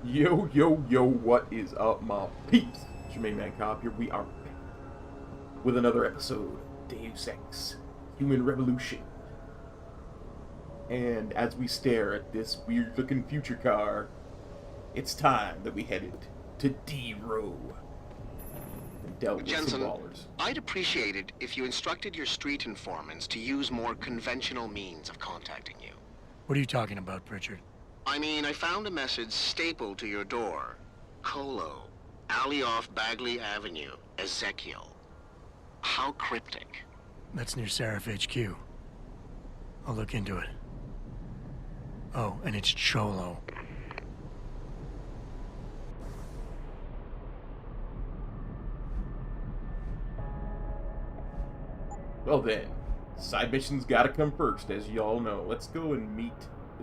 Yo, yo, yo, what is up, my peeps? It's your main man Cobb here. We are back with another episode, Deus Ex, Human Revolution. And as we stare at this weird-looking future car, it's time that we headed to D-Row and dealt with some Jensen, ballers. I'd appreciate it if you instructed your street informants to use more conventional means of contacting you. What are you talking about, Pritchard? I mean, I found a message stapled to your door. Colo, alley off Bagley Avenue, Ezekiel. How cryptic. That's near Seraph HQ. I'll look into it. Oh, and it's Cholo. Well then, side missions gotta come first, as y'all know. Let's go and meet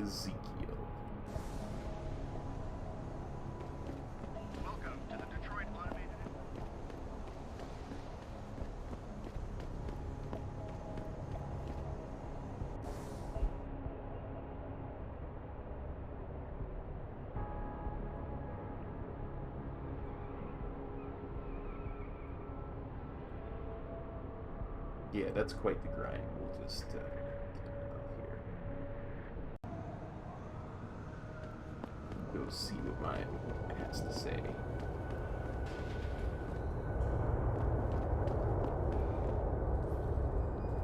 Ezekiel. Welcome to the Detroit Automated... Yeah, that's quite the grind. We'll just get it off here. Go see what mine has to say.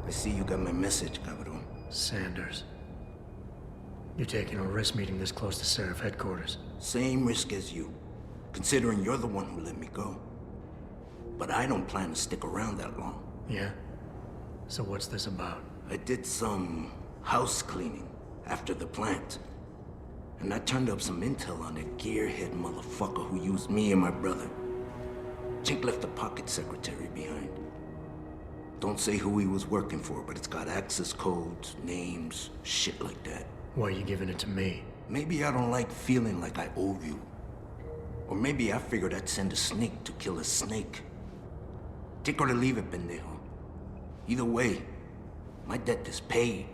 I see you got my message, cabrón. Sanders. You're taking a risk meeting this close to Seraph headquarters. Same risk as you, considering you're the one who let me go. But I don't plan to stick around that long. Yeah? So what's this about? I did some house cleaning after the plant. And I turned up some intel on that gearhead motherfucker who used me and my brother. Chink left the pocket secretary behind. Don't say who he was working for, but it's got access codes, names, shit like that. Why are you giving it to me? Maybe I don't like feeling like I owe you. Or maybe I figured I'd send a snake to kill a snake. Take or to leave it, pendejo. Either way, my debt is paid.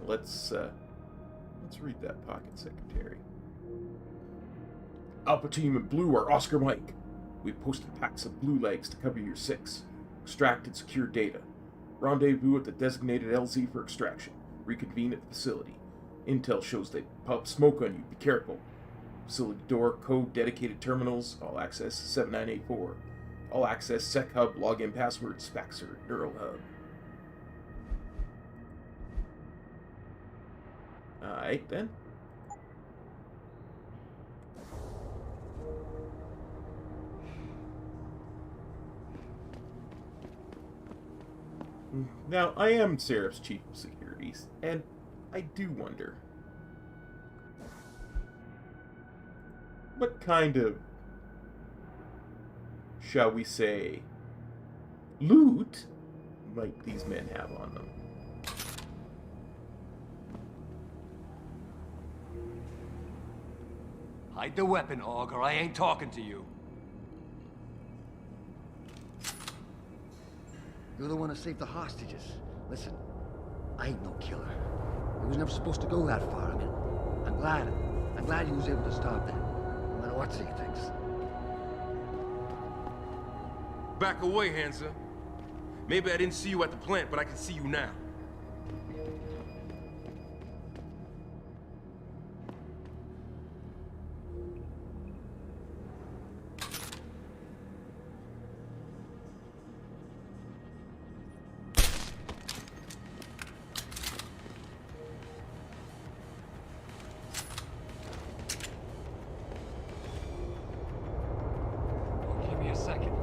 Let's read that pocket secretary. Alpha Team and Blue are Oscar Mike. We've posted packs of blue legs to cover your 6. Extract and secure data. Rendezvous at the designated LZ for extraction. Reconvene at the facility. Intel shows they pop smoke on you. Be careful. Facility door, code, dedicated terminals, all access 7984. All access Sec Hub, login passwords, Faxer, Neural Hub. Alright then. Now, I am Seraph's chief of securities, and I do wonder, what kind of, shall we say, loot might these men have on them? Hide the weapon, Og, or I ain't talking to you. You're the one who saved the hostages. Listen, I ain't no killer. It was never supposed to go that far. I mean, I'm glad you was able to stop that. No matter what Zeke thinks. Back away, Hansa. Maybe I didn't see you at the plant, but I can see you now. Give me a second.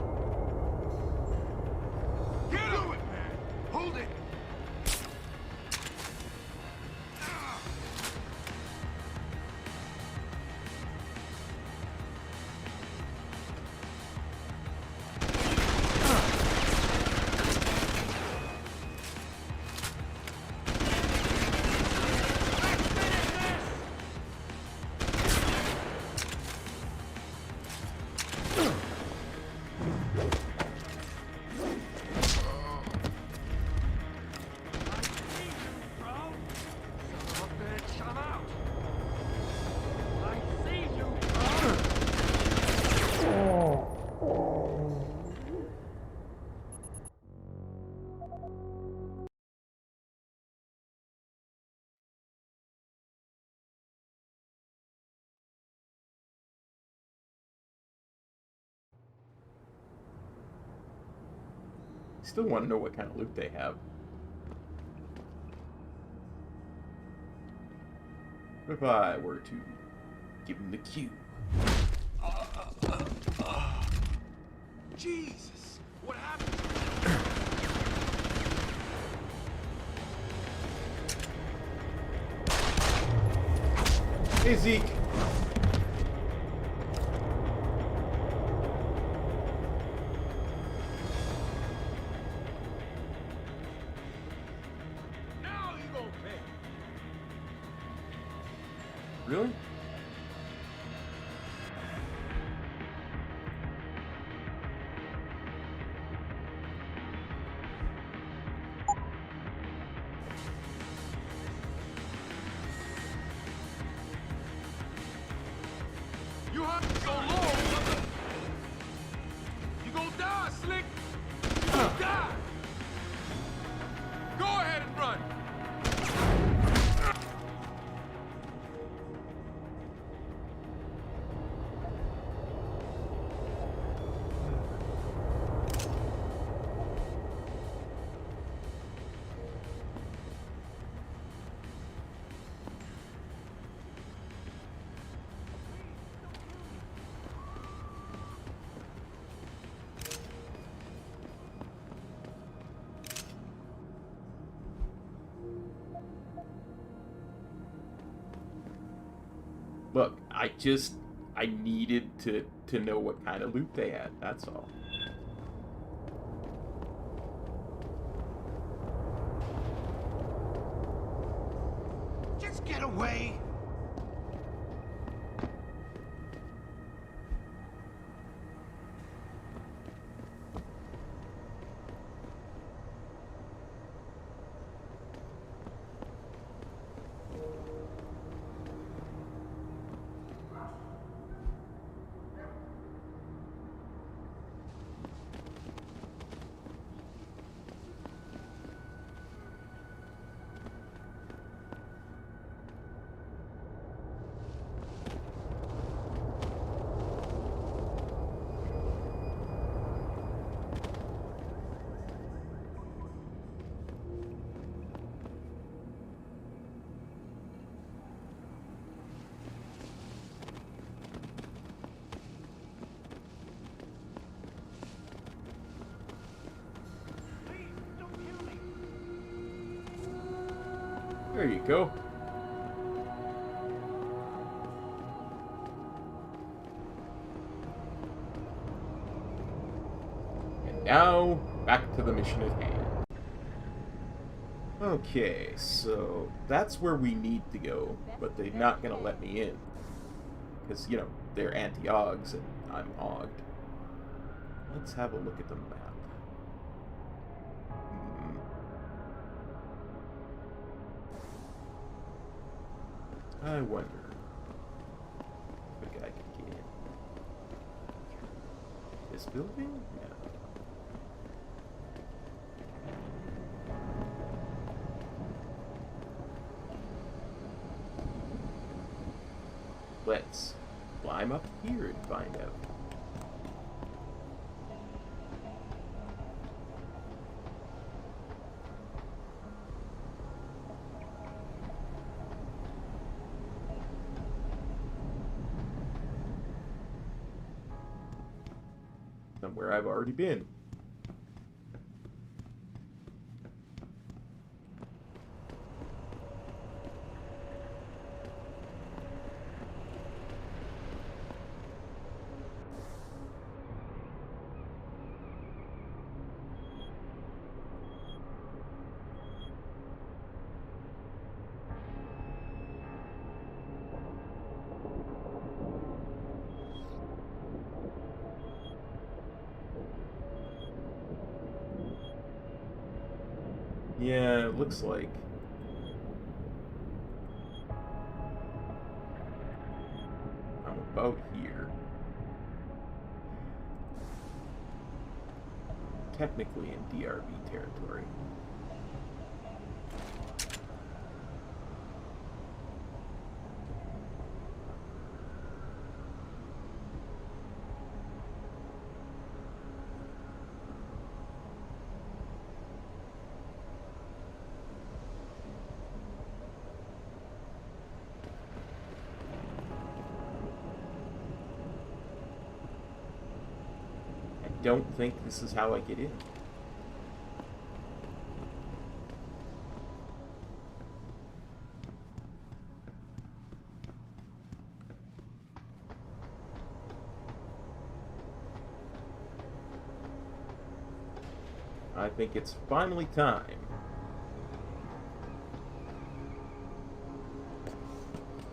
Get to it, man! Hold it! still want to know what kind of loot they have. What if I were to give them the cue? Jesus! What happened? Hey, Zeke. Now you gonna pay. Really? You hung so long, mother. You gonna die, Slick. You gonna die. Go ahead and run. Look, I needed to know what kind of loot they had, that's all. Just get away! There you go. And now, back to the mission at hand. Okay, so that's where we need to go, but they're not gonna let me in. Because, you know, they're anti-Augs and I'm Augged. Let's have a look at the map. I wonder if a guy could get in. This building? No. Let's climb up here and find out. Somewhere I've already been. Yeah, it looks like. I'm about here. Technically in DRB territory. don't think this is how I get in. I think it's finally time.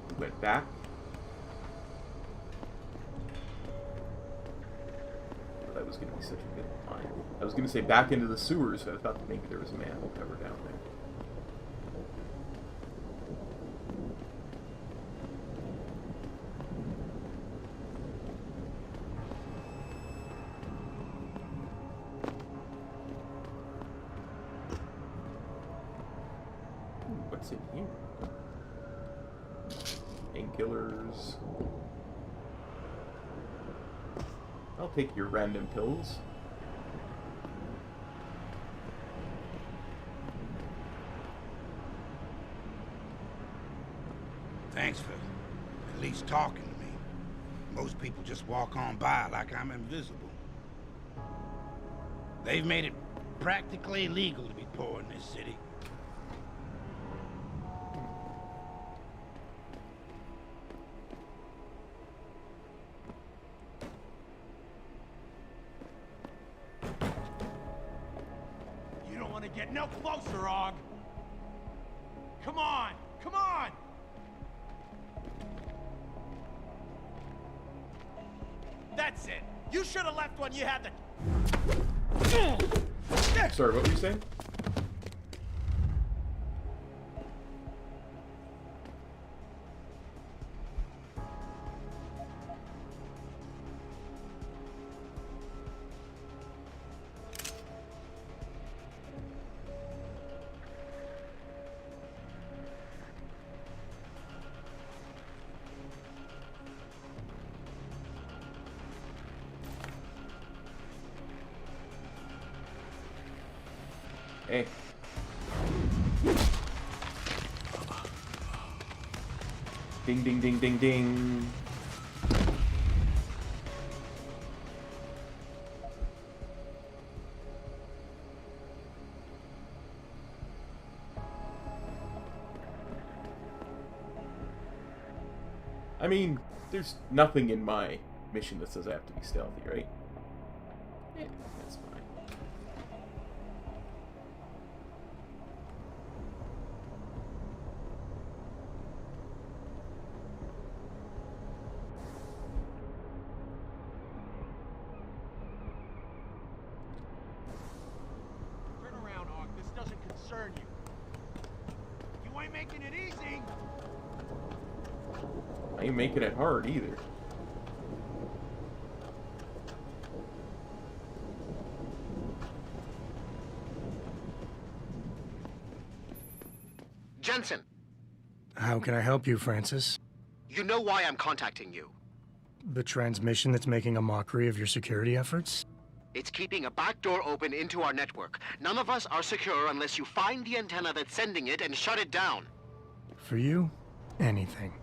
We went back. Oh, that was going to be such a good line. I was going to say back into the sewers, but I thought that maybe there was a manhole cover down there. What's in here? Painkillers. I'll take your random pills. Thanks for at least talking to me. Most people just walk on by like I'm invisible. They've made it practically illegal to be poor in this city. Get no closer, Og. Come on, come on! That's it. You should have left when you had the... Sorry, what were you saying? Hey. Ding, ding, ding, ding, ding. I mean, there's nothing in my mission that says I have to be stealthy, right? Yeah, that's fine. You ain't making it easy. I ain't making it hard either. Jensen, How can I help you, Francis? you know why I'm contacting you. The transmission that's making a mockery of your security efforts? It's keeping a back door open into our network. None of us are secure unless you find the antenna that's sending it and shut it down. For you, anything.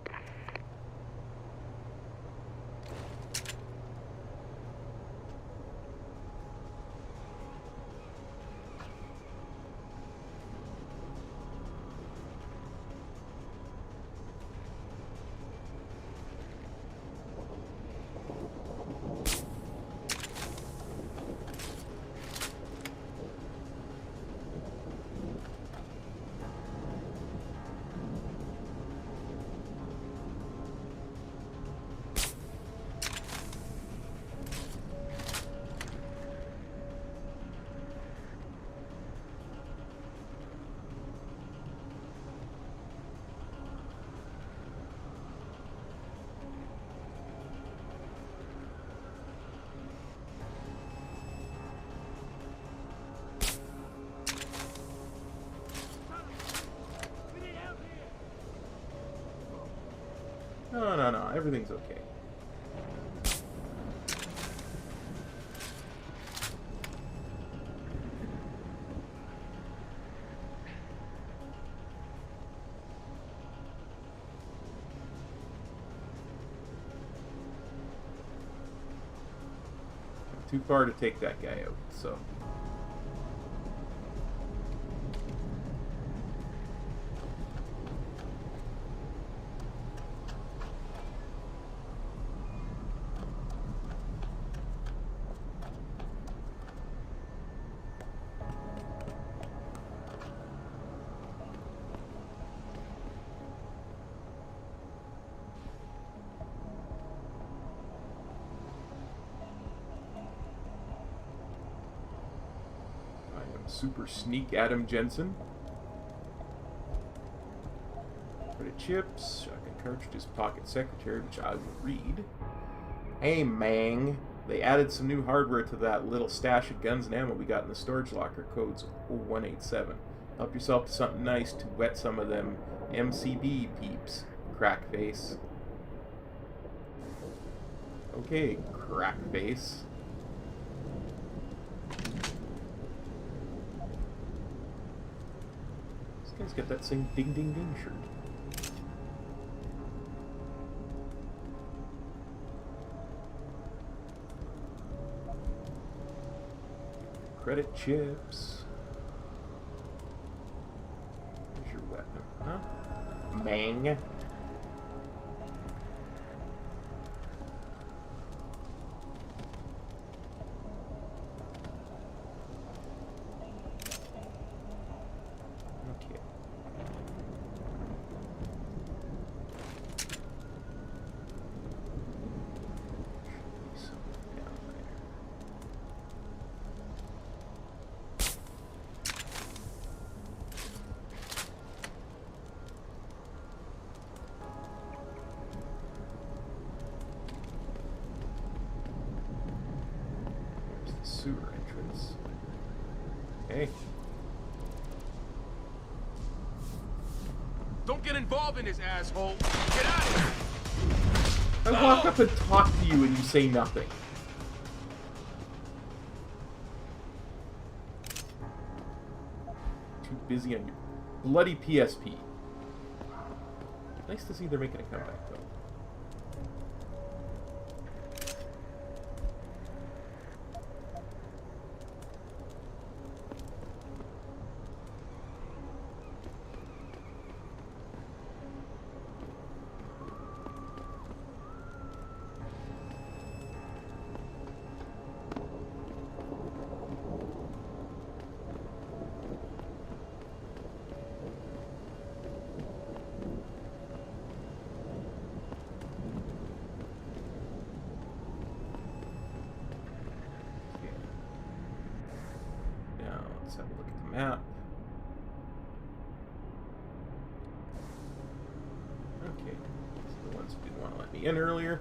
No, everything's okay. too far to take that guy out, so. Super Sneak Adam Jensen. Credit chips, shotgun cartridges, pocket secretary, which I will read. Hey, Mang. They added some new hardware to that little stash of guns and ammo we got in the storage locker. Codes 0187. Help yourself to something nice to wet some of them MCB peeps. Crack face. Okay, crack face. He's got that same ding ding ding shirt. Credit chips. Where's your weapon? Huh? Mang. Sewer entrance. Hey. Don't get involved in this, asshole. Get out of here. I walk up and talk to you and you say nothing. Too busy on your bloody PSP. Nice to see they're making a comeback, though. Let's have a look at the map. Okay, these are the ones who didn't want to let me in earlier.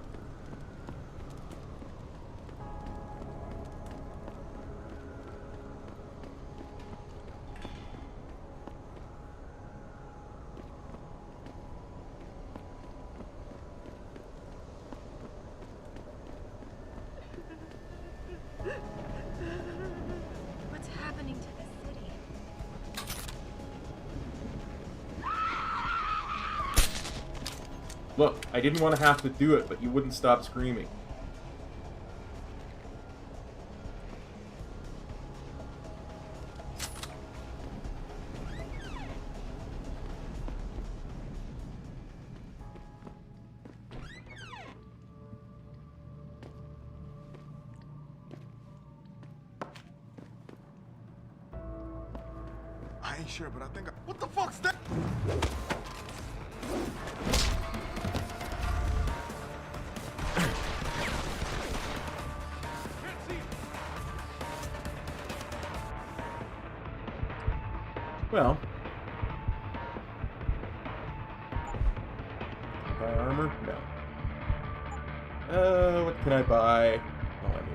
What's happening to the city? Look, I didn't want to have to do it, but you wouldn't stop screaming. I ain't sure, but I think what the fuck's that? Well, can I buy armor? No. What can I buy? Oh, I'm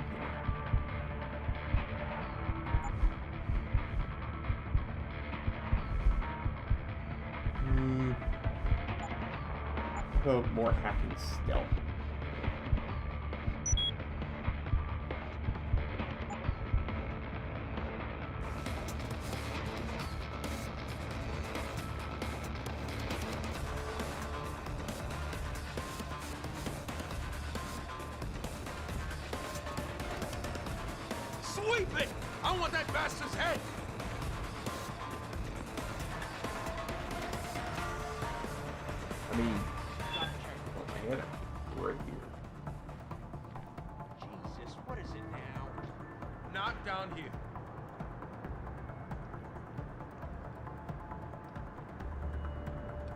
in here. Oh, more hacking stealth. Keep it! I want that bastard's head! I mean, oh, I had it right here. Jesus, what is it now? Not down here.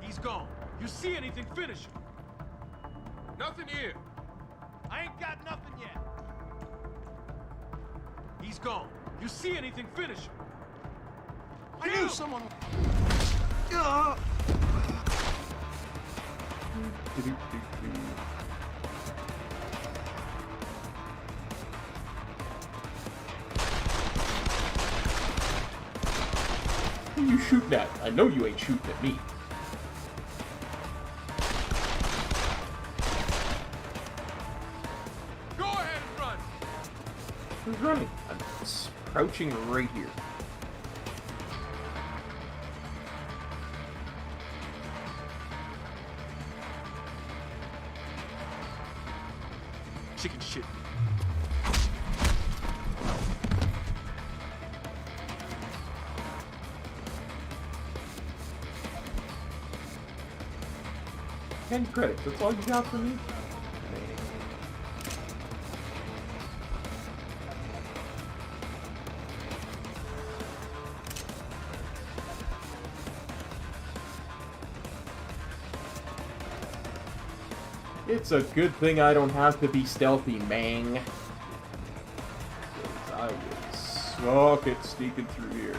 He's gone. You see anything, finish him. Nothing here. I ain't got nothing yet. He's gone. You see anything, finish him. I knew someone... Who you shooting at? I know you ain't shooting at me. Go ahead and run. Who's running? I'm crouching right here. Chicken shit. Ten credits, that's all you got for me? It's a good thing I don't have to be stealthy, mang. 'Cause I would suck at sneaking through here.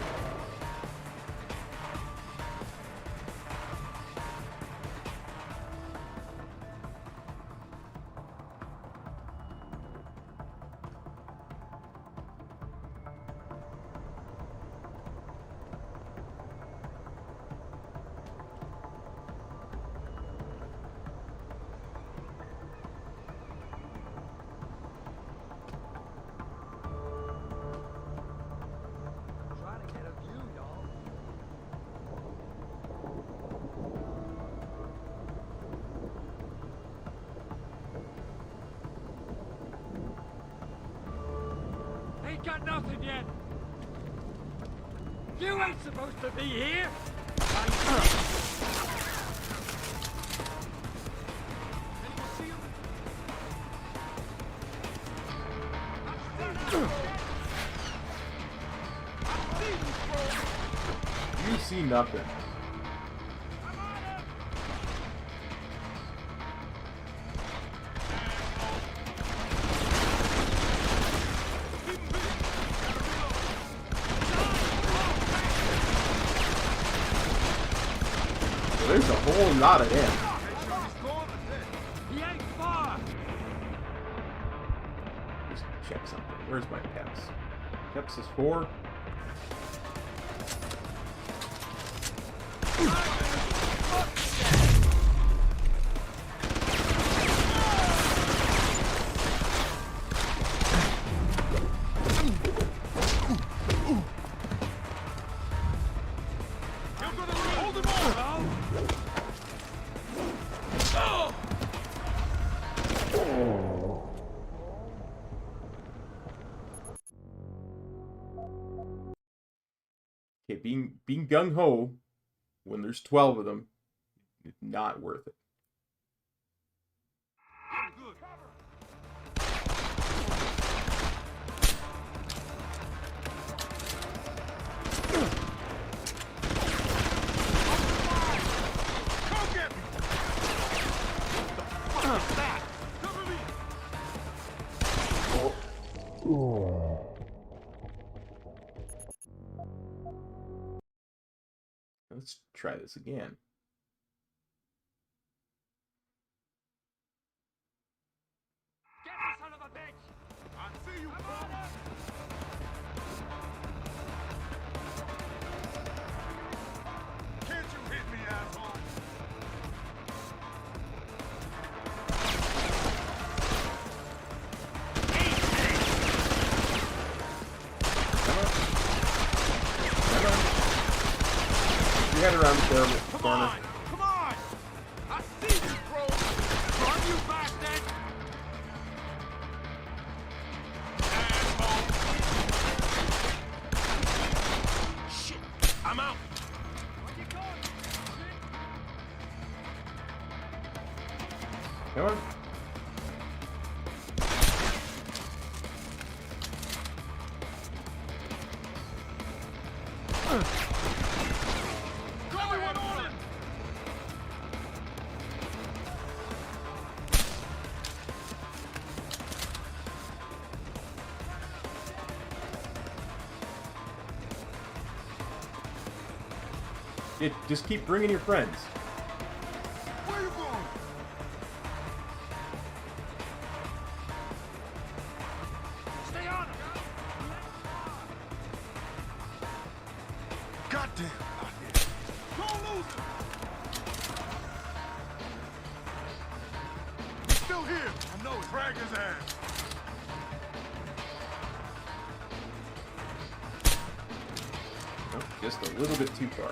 Trying to get a view, y'all. Ain't got nothing yet. You ain't supposed to be here. Anyone see him? You see nothing. Well, there's a whole lot of them. He ain't far. Just check something. Where's my peps? Peps is 4. Okay, being gung-ho when there's 12 of them, it's not worth it. Let's try this again. Get the son of a bitch! I see you, brother! Can't you hit me, asshole? You head around the corner. Come on! Come on! I see you, bro! Run, you bastard! Asshole! Come on. Everyone on it! Just keep bringing your friends. Where you going? Stay on him! Goddamn! Don't lose him! He's still here! I know it. Drag his ass! Oh, just a little bit too far.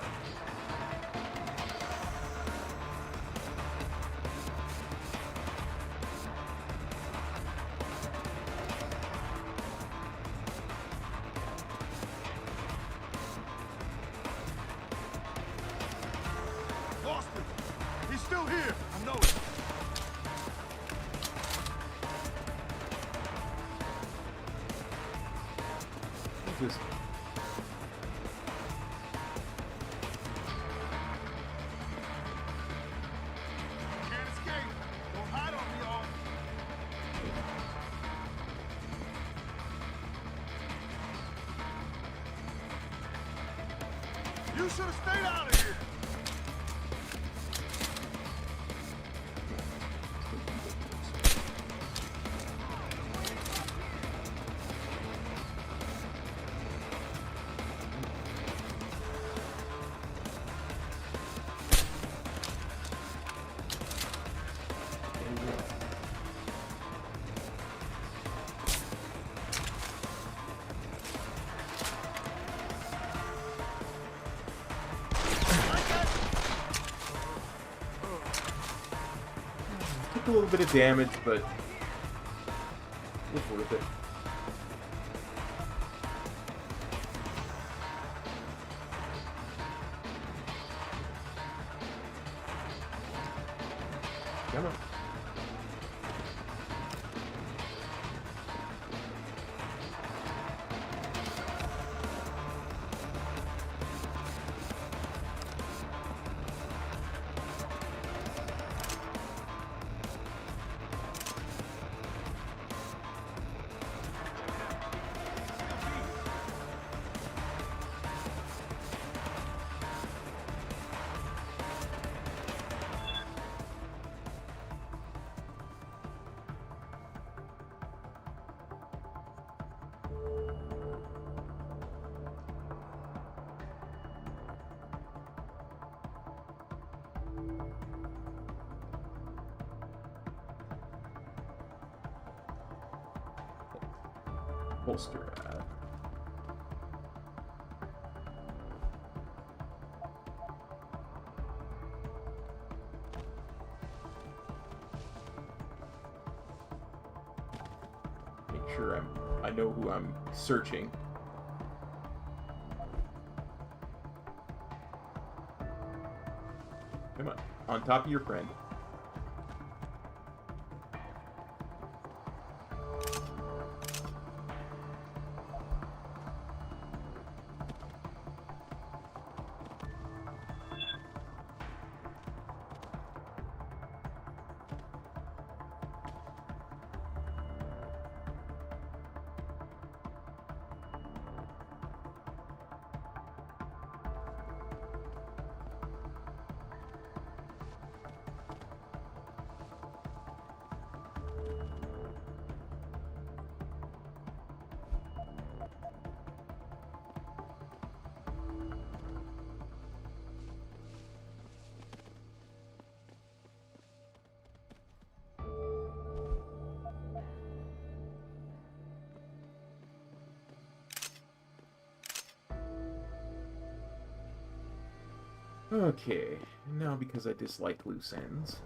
Lost him! He's still here! I know it! Just Can't escape! Don't hide on me, y'all! You should have stayed out of here! took a little bit of damage, but it was worth it. Come on. Holster. Make sure I know who I'm searching. Come on top of your friend. Okay, now because I dislike loose ends.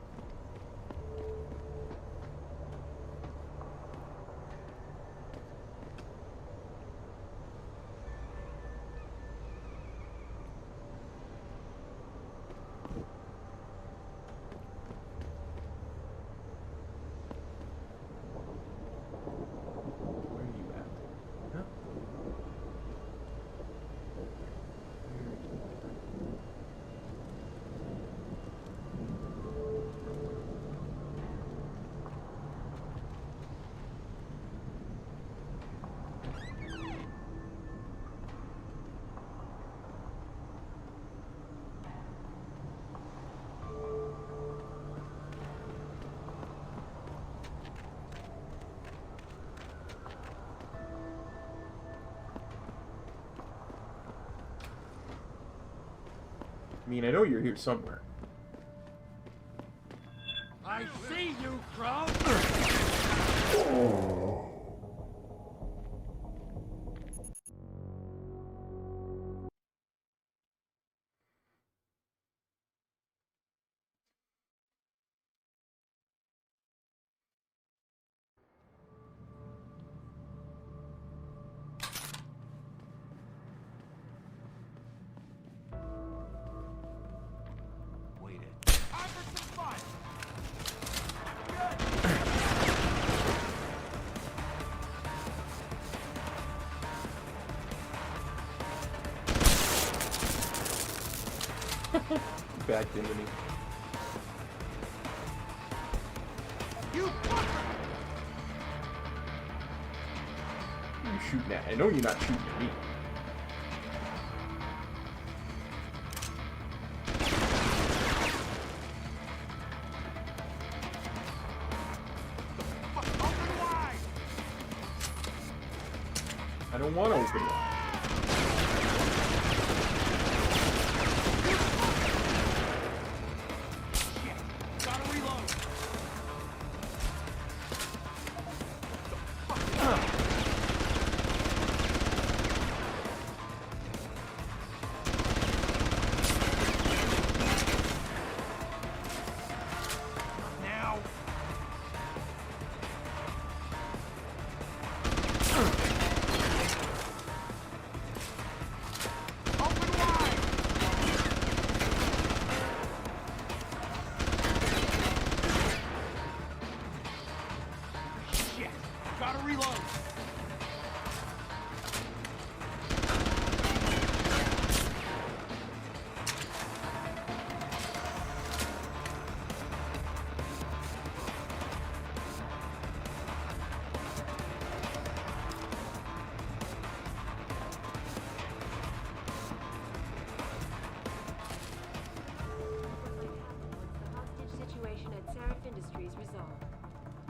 I mean, I know you're here somewhere. I see you, Crow! Backed into me. You fucker! Who are you shooting at? I know you're not shooting at me. I don't want to open wide.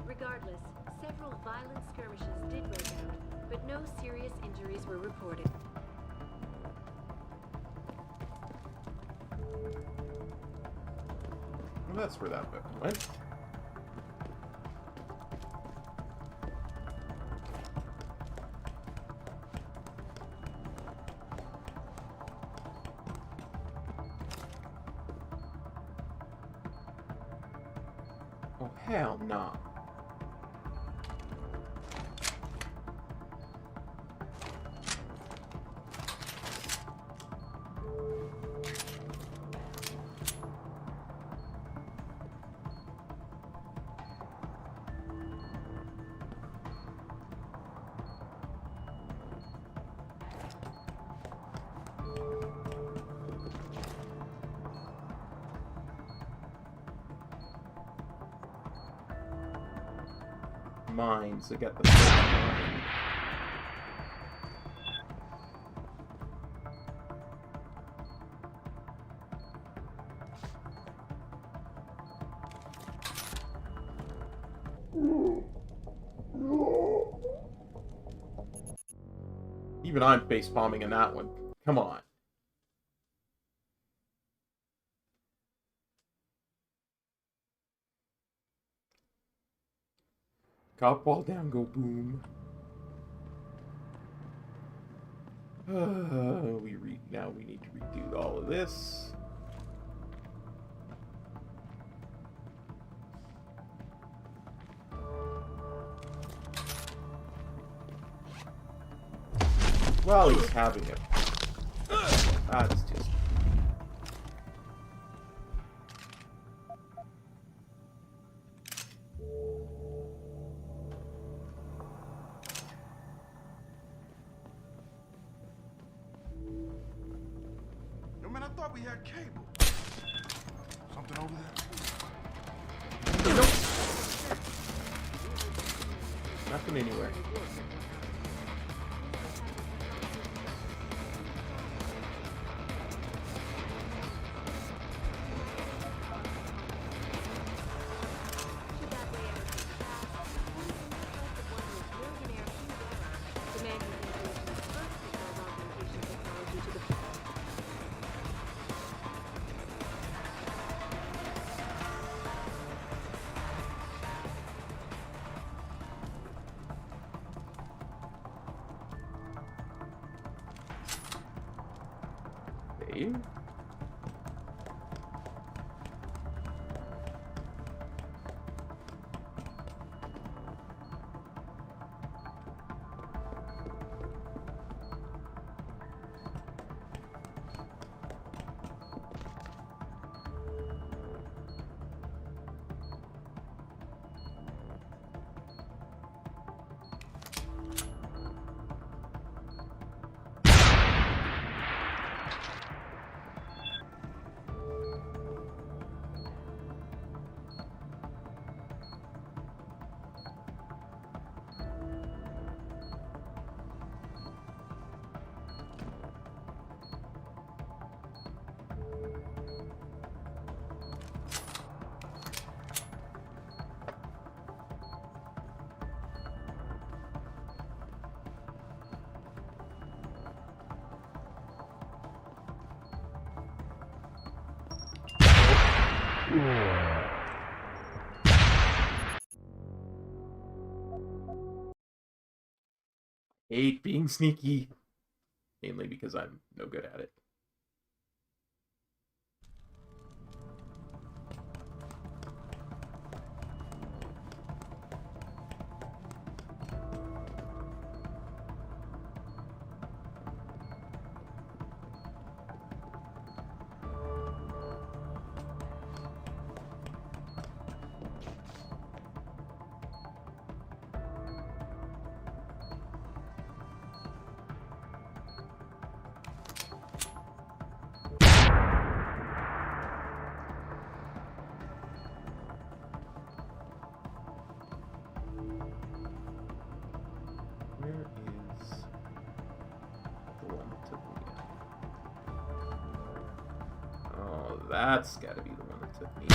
Regardless, several violent skirmishes did break out, but no serious injuries were reported. Well, that's where that weapon went. Oh, hell no. Mines, I got the Even I'm face bombing in that one. Come on. Cop ball down, go boom. Now we need to redo all of this. Well, he's having it. That's just... Yo, man, I thought we had cable. Something over there? Nope. Nothing anywhere. save? Hate being sneaky. Mainly because I'm no good at it. That's gotta be the one that took me.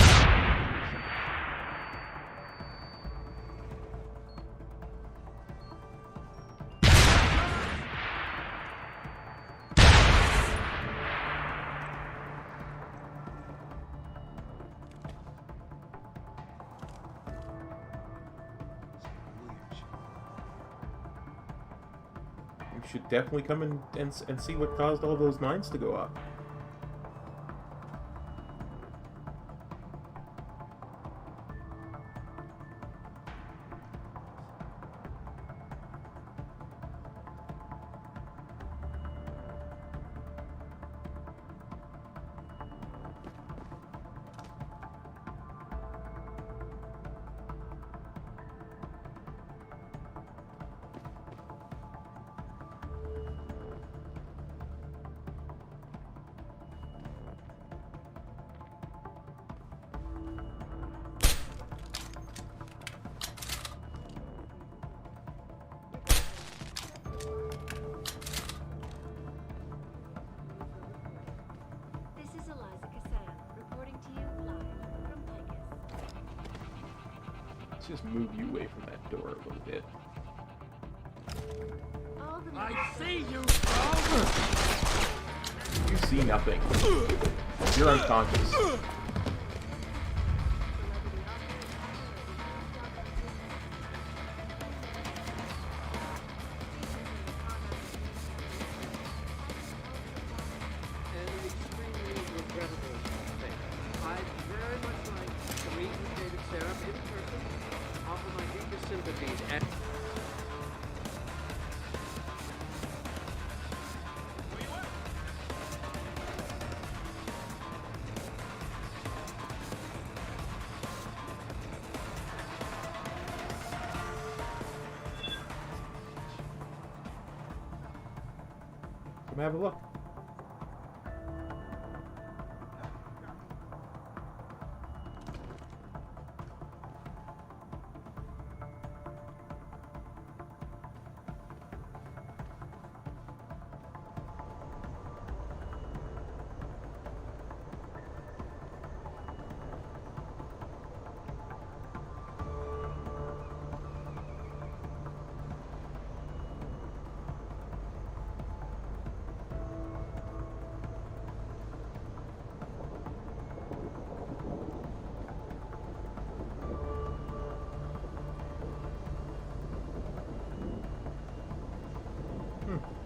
You should definitely come in and see what caused all those mines to go up. Just move you away from that door a little bit. I see you, bro! You see nothing. You're unconscious. Come have a look.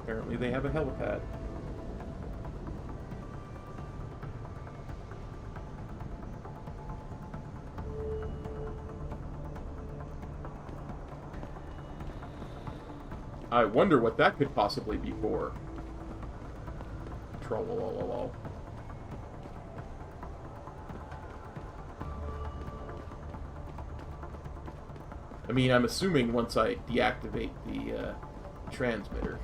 Apparently they have a helipad. I wonder what that could possibly be for. Trollololol. I mean, I'm assuming once I deactivate the transmitter,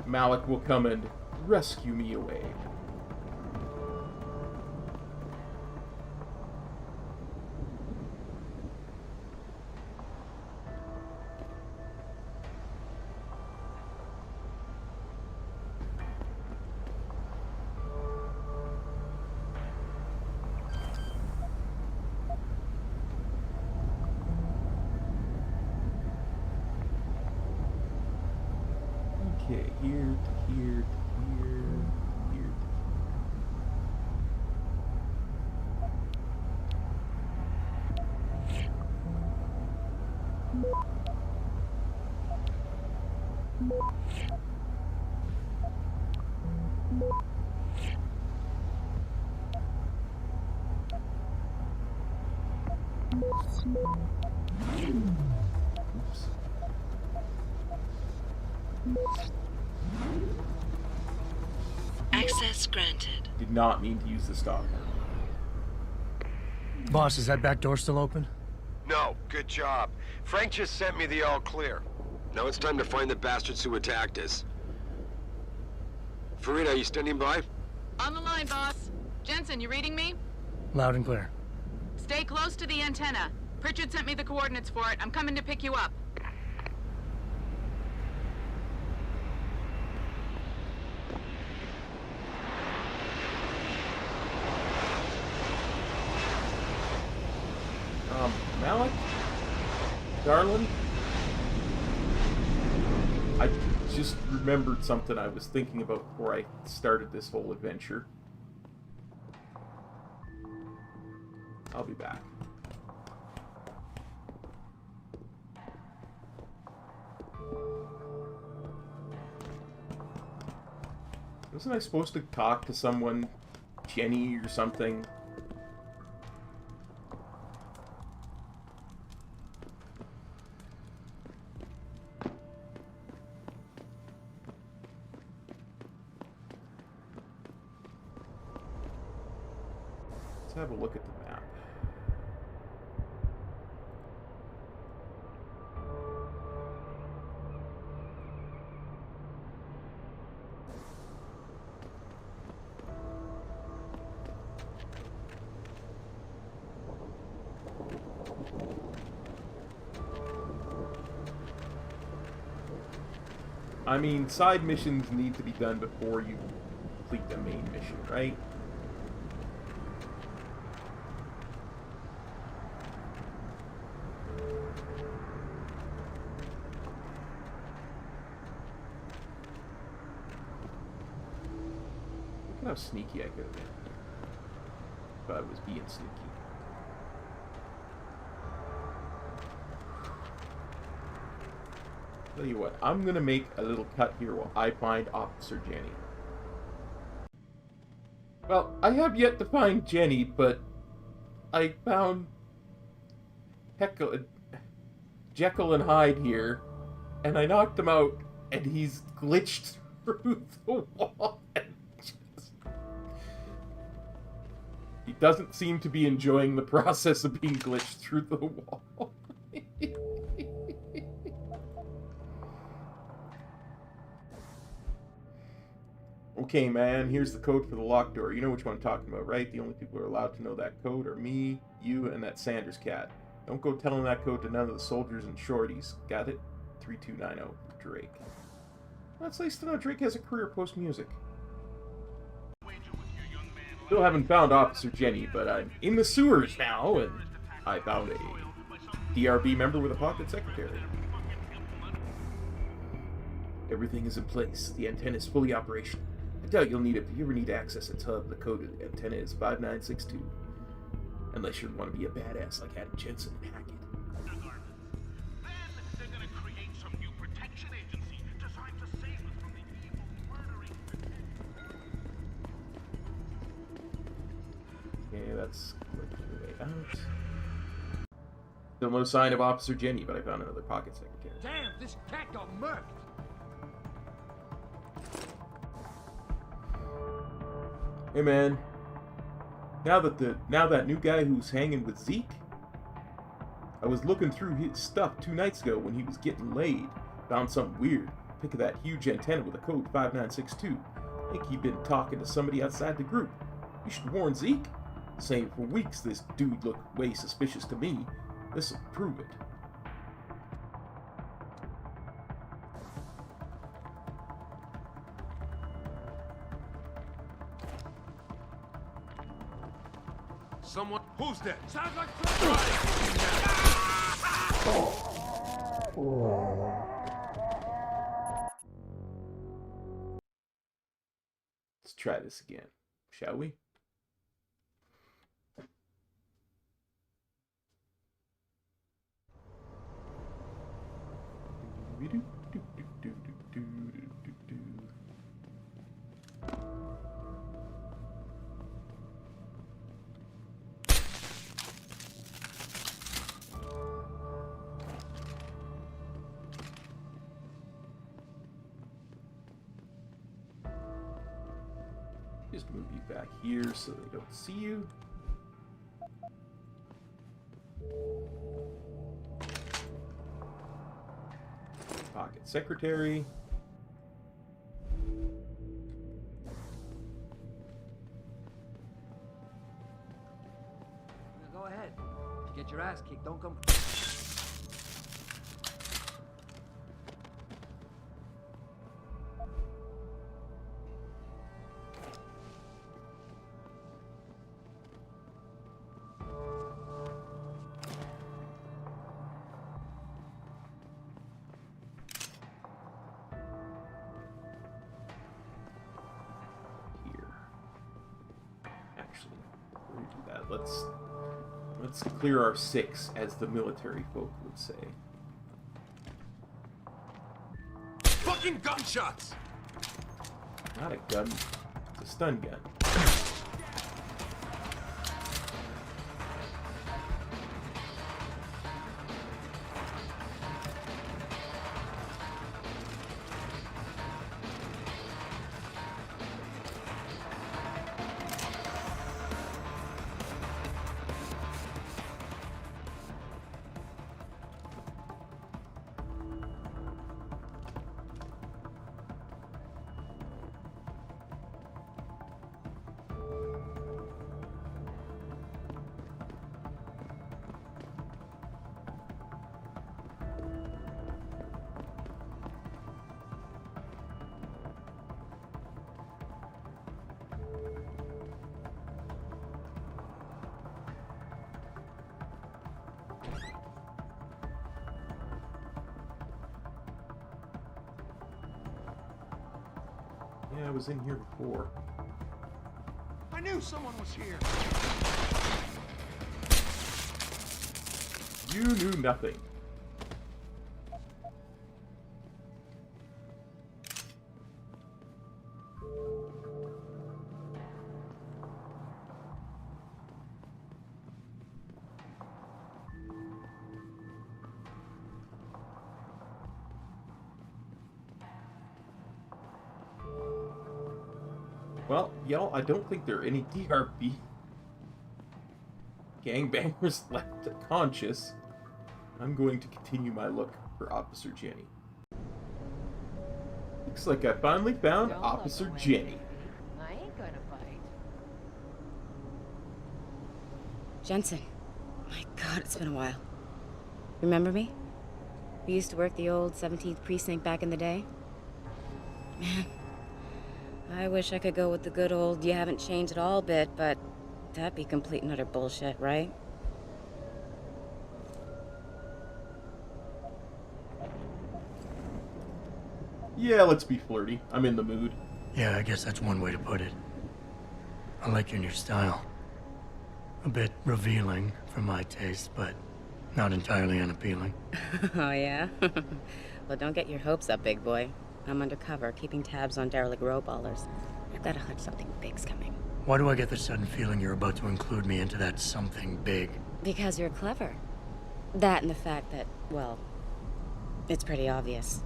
Malik will come and rescue me away. Okay, here to here to here, here to oops. Access granted. Did not mean to use the stop. Boss, is that back door still open? No, good job. Frank just sent me the all clear. Now it's time to find the bastards who attacked us. Farida, you standing by? On the line, boss. Jensen, you reading me? Loud and clear. Stay close to the antenna. Pritchard sent me the coordinates for it. I'm coming to pick you up. Malik? Darlin? I just remembered something I was thinking about before I started this whole adventure. I'll be back. Wasn't I supposed to talk to someone, Jenny or something? Let's have a look at the map. I mean, side missions need to be done before you complete the main mission, right? Look at how sneaky I could have been if I was being sneaky. Tell you what, I'm gonna make a little cut here while I find Officer Jenny. Well, I have yet to find Jenny, but I found Jekyll and Hyde here, and I knocked him out, and he's glitched through the wall. He doesn't seem to be enjoying the process of being glitched through the wall. Okay, man, here's the code for the locked door. You know which one I'm talking about, right? The only people who are allowed to know that code are me, you, and that Sanders cat. Don't go telling that code to none of the soldiers and shorties. Got it? 3290, Drake. That's nice to know Drake has a career post-music. Still haven't found Officer Jenny, but I'm in the sewers now, and I found a DRB member with a pocket secretary. Everything is in place. The antenna is fully operational. I doubt you'll need it if you ever need to access its hub. The code of the antenna is 5962. Unless you want to be a badass like Adam Jensen and hack it. Okay, that's the way out. Still no sign of Officer Jenny, but I found another pocket secretary. Damn, this cat got murked. Hey man, now that new guy who's hanging with Zeke, I was looking through his stuff 2 nights ago when he was getting laid. Found something weird. Pick of that huge antenna with a code 5962. I think he'd been talking to somebody outside the group. You should warn Zeke. Saying for weeks this dude looked way suspicious to me. This'll prove it. Someone... Who's that? Sounds like Let's try this again, shall we? Just move you back here so they don't see you. Pocket secretary. Go ahead. If you get your ass kicked, don't come. Let's clear our 6, as the military folk would say. Fucking gunshots! Not a gun, it's a stun gun. Yeah, I was in here before. I knew someone was here. You knew nothing. Well, y'all, I don't think there are any DRB gangbangers left conscious. I'm going to continue my look for Officer Jenny. Looks like I finally found Officer Jenny. I ain't gonna bite. Jensen. My God, it's been a while. Remember me? We used to work the old 17th precinct back in the day. Man, I wish I could go with the good old you haven't changed at all bit, but that'd be complete and utter bullshit, right? Yeah, let's be flirty. I'm in the mood. Yeah, I guess that's one way to put it. I like your new style. A bit revealing for my taste, but not entirely unappealing. Oh, yeah? Well, don't get your hopes up, big boy. I'm undercover, keeping tabs on derelict row-ballers. I've got a hunch something big's coming. Why do I get the sudden feeling you're about to include me into that something big? Because you're clever. That and the fact that, well, it's pretty obvious.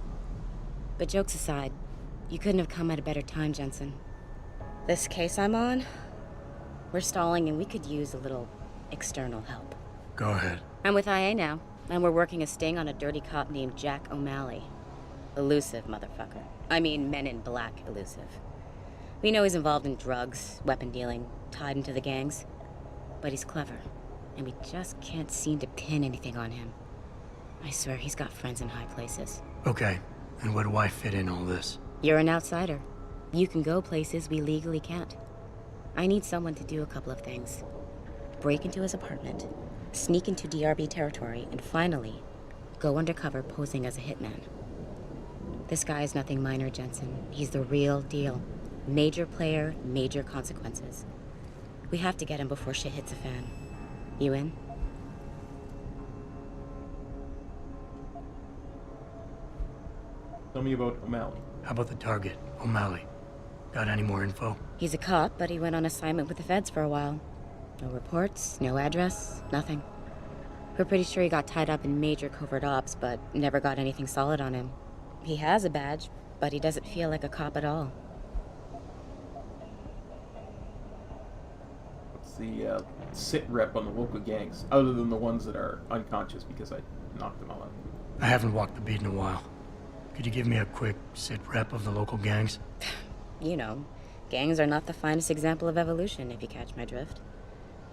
But jokes aside, you couldn't have come at a better time, Jensen. This case I'm on, we're stalling and we could use a little external help. Go ahead. I'm with IA now, and we're working a sting on a dirty cop named Jack O'Malley. Elusive motherfucker. I mean, Men in Black elusive. We know he's involved in drugs, weapon dealing, tied into the gangs. But he's clever, and we just can't seem to pin anything on him. I swear he's got friends in high places. Okay, and where do I fit in all this? You're an outsider. You can go places we legally can't. I need someone to do a couple of things. Break into his apartment, sneak into DRB territory, and finally, go undercover posing as a hitman. This guy is nothing minor, Jensen. He's the real deal. Major player, major consequences. We have to get him before shit hits the fan. You in? Tell me about O'Malley. How about the target, O'Malley? Got any more info? He's a cop, but he went on assignment with the feds for a while. No reports, no address, nothing. We're pretty sure he got tied up in major covert ops, but never got anything solid on him. He has a badge, but he doesn't feel like a cop at all. What's the sit rep on the local gangs, other than the ones that are unconscious because I knocked them all out? I haven't walked the beat in a while. Could you give me a quick sit rep of the local gangs? You know, gangs are not the finest example of evolution, if you catch my drift.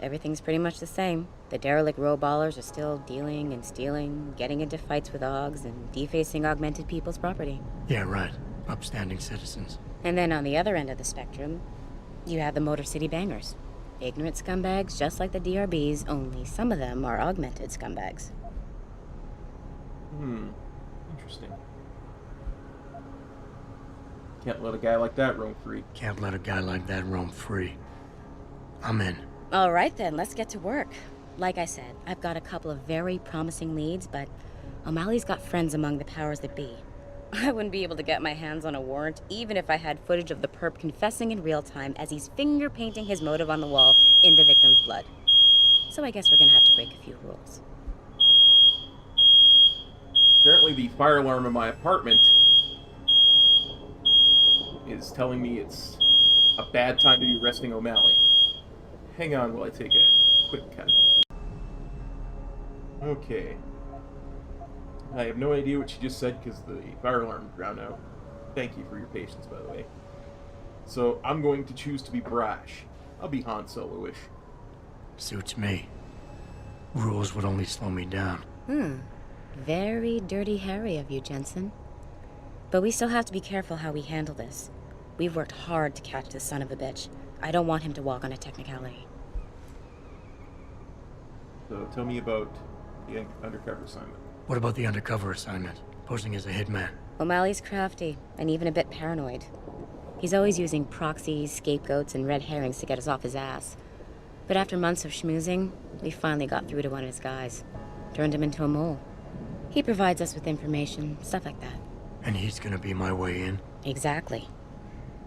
Everything's pretty much the same. The derelict row ballers are still dealing and stealing, getting into fights with OGs, and defacing augmented people's property. Yeah, right. Upstanding citizens. And then on the other end of the spectrum, you have the Motor City Bangers. Ignorant scumbags just like the DRBs, only some of them are augmented scumbags. Interesting. Can't let a guy like that roam free. Can't let a guy like that roam free. I'm in. All right then, let's get to work. Like I said, I've got a couple of very promising leads, but O'Malley's got friends among the powers that be. I wouldn't be able to get my hands on a warrant, even if I had footage of the perp confessing in real time as he's finger painting his motive on the wall in the victim's blood. So I guess we're gonna have to break a few rules. Apparently the fire alarm in my apartment is telling me it's a bad time to be arresting O'Malley. Hang on while I take a quick cut. Okay. I have no idea what she just said because the fire alarm drowned out. Thank you for your patience, by the way. So I'm going to choose to be brash. I'll be Han Solo-ish. Suits me. Rules would only slow me down. Very Dirty Harry of you, Jensen. But we still have to be careful how we handle this. We've worked hard to catch this son of a bitch. I don't want him to walk on a technicality. So tell me about the undercover assignment. What about the undercover assignment? Posing as a hitman. O'Malley's crafty, and even a bit paranoid. He's always using proxies, scapegoats, and red herrings to get us off his ass. But after months of schmoozing, we finally got through to one of his guys. Turned him into a mole. He provides us with information, stuff like that. And he's gonna be my way in? Exactly.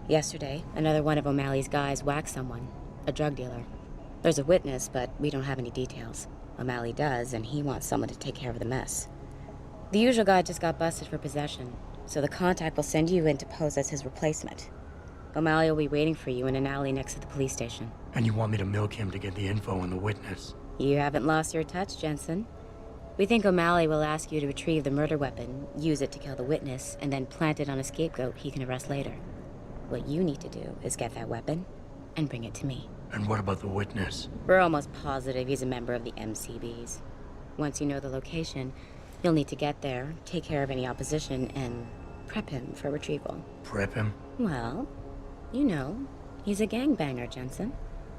Yesterday, another one of O'Malley's guys whacked someone, a drug dealer. There's a witness, but we don't have any details. O'Malley does, and he wants someone to take care of the mess. The usual guy just got busted for possession, so the contact will send you in to pose as his replacement. O'Malley will be waiting for you in an alley next to the police station. And you want me to milk him to get the info on the witness? You haven't lost your touch, Jensen. We think O'Malley will ask you to retrieve the murder weapon, use it to kill the witness, and then plant it on a scapegoat he can arrest later. What you need to do is get that weapon and bring it to me. And what about the witness? We're almost positive he's a member of the MCBs. Once you know the location, you'll need to get there, take care of any opposition, and prep him for retrieval. Prep him? Well, you know, he's a gangbanger, Jensen.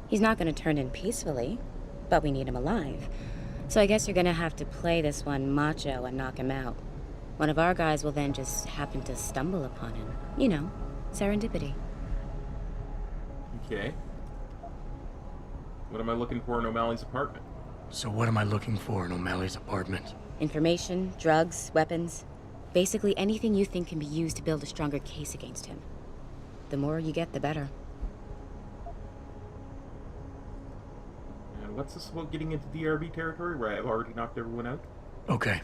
He's not going to turn in peacefully, but we need him alive. So I guess you're going to have to play this one macho and knock him out. One of our guys will then just happen to stumble upon him. You know, serendipity. Okay. What am I looking for in O'Malley's apartment? So what am I looking for in O'Malley's apartment? Information, drugs, weapons. Basically anything you think can be used to build a stronger case against him. The more you get, the better. And what's this about getting into DRB territory where I've already knocked everyone out? Okay.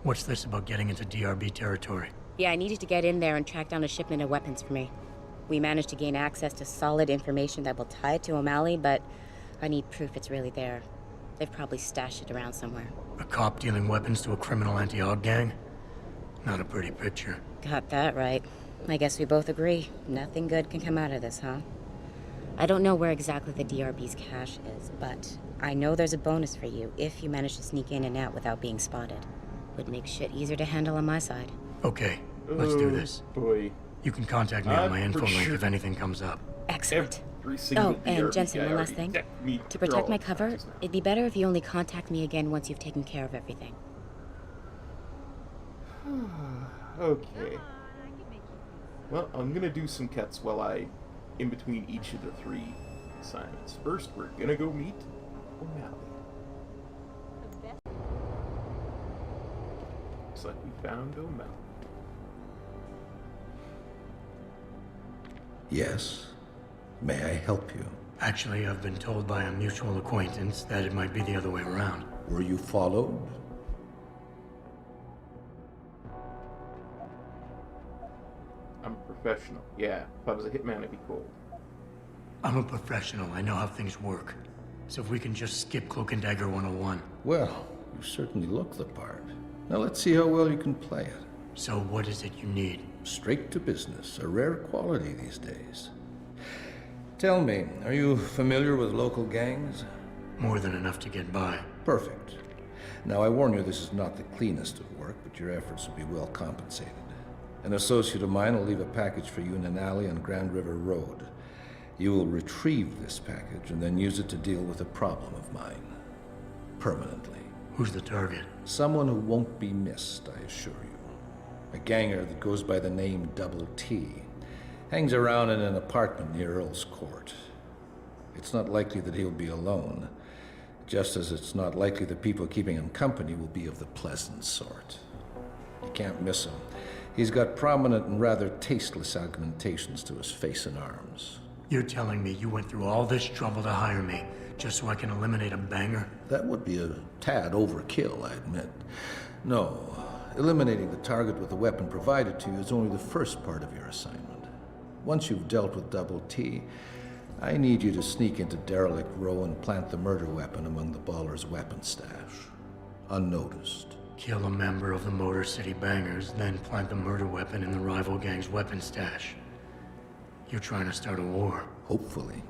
What's this about getting into DRB territory? Yeah, I needed to get in there and track down a shipment of weapons for me. We managed to gain access to solid information that will tie it to O'Malley, but I need proof it's really there. They've probably stashed it around somewhere. A cop dealing weapons to a criminal anti-Aug gang? Not a pretty picture. Got that right. I guess we both agree. Nothing good can come out of this, huh? I don't know where exactly the DRB's cache is, but I know there's a bonus for you if you manage to sneak in and out without being spotted. Would make shit easier to handle on my side. Okay, let's do this. Boy. You can contact me on my info link if anything comes up. Excellent. Every single Oh, and DRB Jensen, guy one last already thing. decked me To for protect all my the cover, taxes now. it'd be better if you only contact me again once you've taken care of everything. Okay. Well, I'm gonna do some cuts in between each of the 3 assignments. First, we're gonna go meet O'Malley. Looks like we found O'Malley. Yes. May I help you? Actually, I've been told by a mutual acquaintance that it might be the other way around. Were you followed? I'm a professional. Yeah, if I was a hitman, I'd be cold. I'm a professional. I know how things work. So if we can just skip Cloak and Dagger 101. Well, you certainly look the part. Now let's see how well you can play it. So what is it you need? Straight to business, a rare quality these days. Tell me, are you familiar with local gangs? More than enough to get by. Perfect. Now I warn you, this is not the cleanest of work, but your efforts will be well compensated. An associate of mine will leave a package for you in an alley on Grand River Road. You will retrieve this package and then use it to deal with a problem of mine. Permanently. Who's the target? Someone who won't be missed, I assure you. A ganger that goes by the name Double T. Hangs around in an apartment near Earl's Court. It's not likely that he'll be alone, just as it's not likely the people keeping him company will be of the pleasant sort. You can't miss him. He's got prominent and rather tasteless augmentations to his face and arms. You're telling me you went through all this trouble to hire me, just so I can eliminate a banger? That would be a tad overkill, I admit. No, eliminating the target with the weapon provided to you is only the first part of your assignment. Once you've dealt with Double T, I need you to sneak into Derelict Row and plant the murder weapon among the Baller's weapon stash. Unnoticed. Kill a member of the Motor City Bangers, then plant the murder weapon in the rival gang's weapon stash. You're trying to start a war. Hopefully.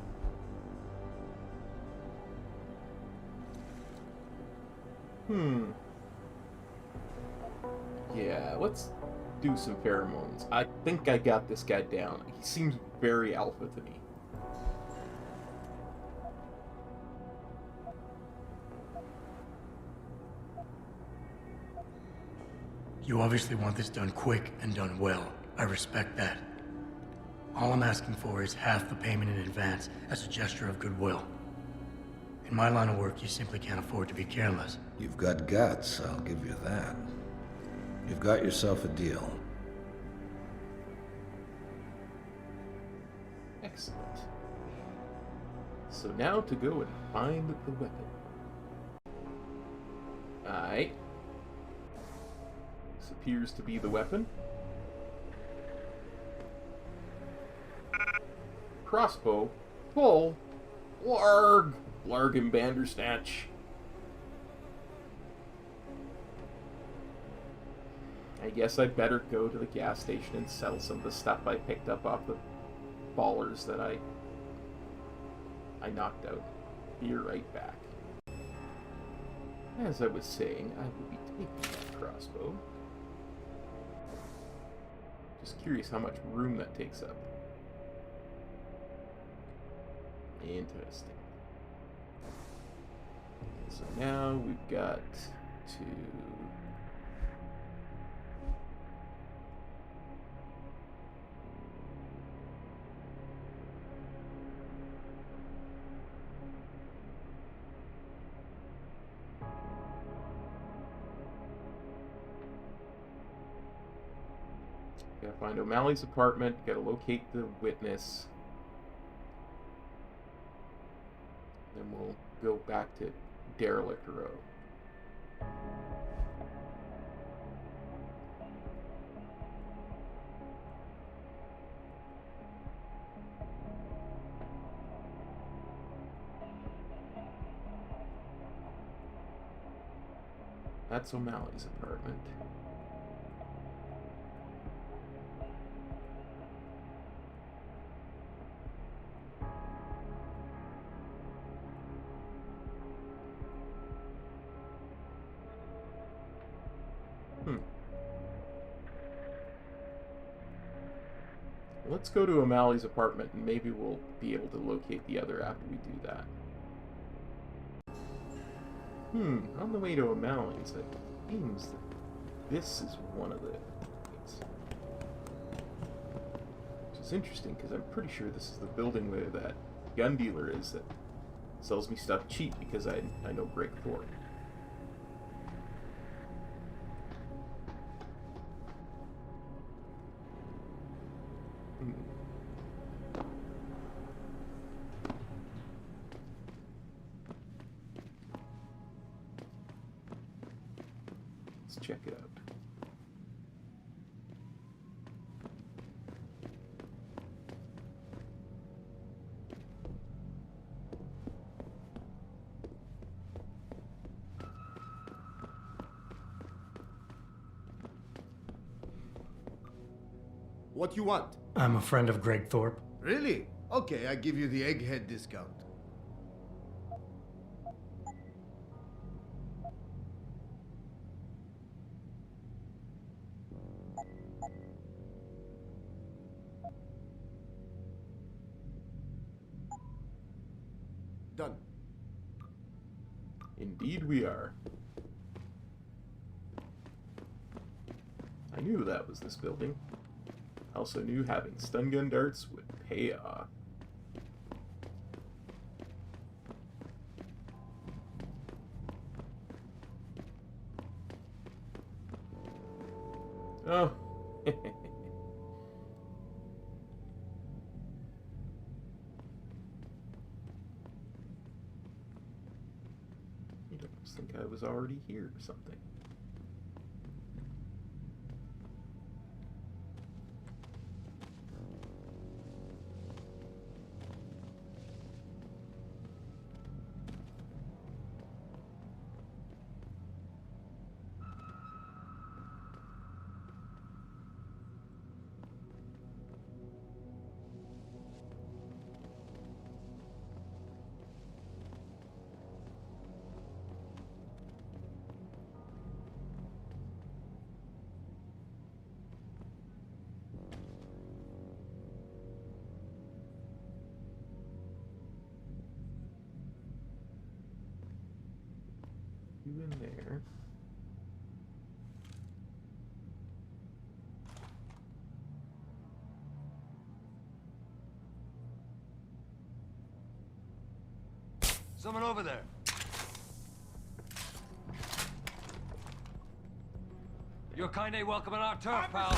Yeah, let's do some pheromones. I think I got this guy down. He seems very alpha to me. You obviously want this done quick and done well. I respect that. All I'm asking for is half the payment in advance as a gesture of goodwill. In my line of work, you simply can't afford to be careless. You've got guts, I'll give you that. You've got yourself a deal. Excellent. So now to go and find the weapon. Alright. This appears to be the weapon. Crossbow. Pull. Larg. Larg and Bandersnatch. I guess I'd better go to the gas station and sell some of the stuff I picked up off the ballers that I knocked out. Be right back. As I was saying, I will be taking that crossbow. Just curious how much room that takes up. Interesting. So now we've got to... Gotta find O'Malley's apartment, gotta locate the witness. Then we'll go back to Derelict Row. That's O'Malley's apartment. Let's go to O'Malley's apartment and maybe we'll be able to locate the other after we do that. On the way to O'Malley's, it seems that this is one of the things. Which is interesting because I'm pretty sure this is the building where that gun dealer is that sells me stuff cheap because I know Greg Thorpe. Let's check it out. What you want? I'm a friend of Greg Thorpe. Really? Okay, I give you the egghead discount. Done. Indeed we are. I knew that was this building. I also knew having stun gun darts would pay off. Oh. You'd almost think I was already here or something. You in there. Someone over there. Your kind ain't welcome on our turf, pal.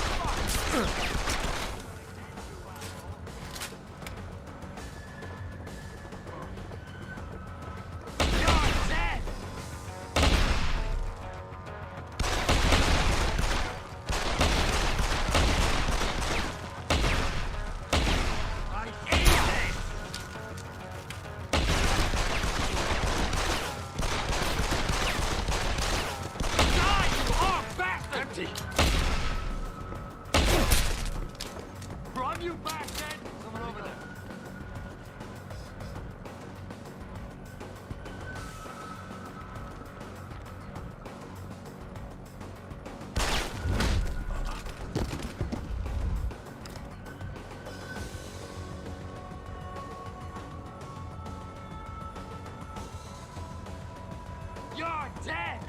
You're dead!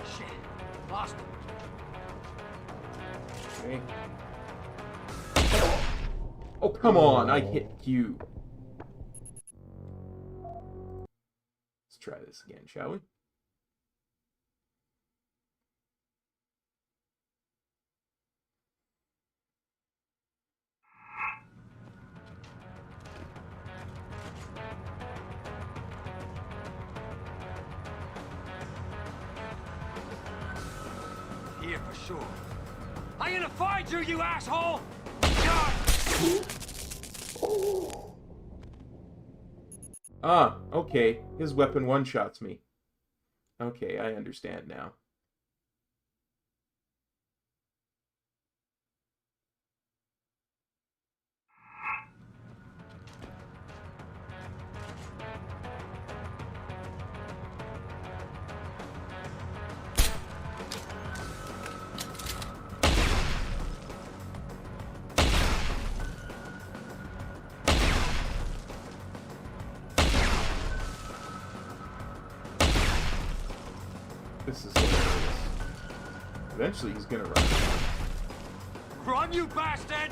Shit. Lost him. Okay. Oh, come on! I hit you. Let's try this again, shall we? Here for sure. I'm gonna find you, you asshole! Ah, okay. His weapon one-shots me. Okay, I understand now. This is hilarious. Eventually he's gonna run. Run, you bastard!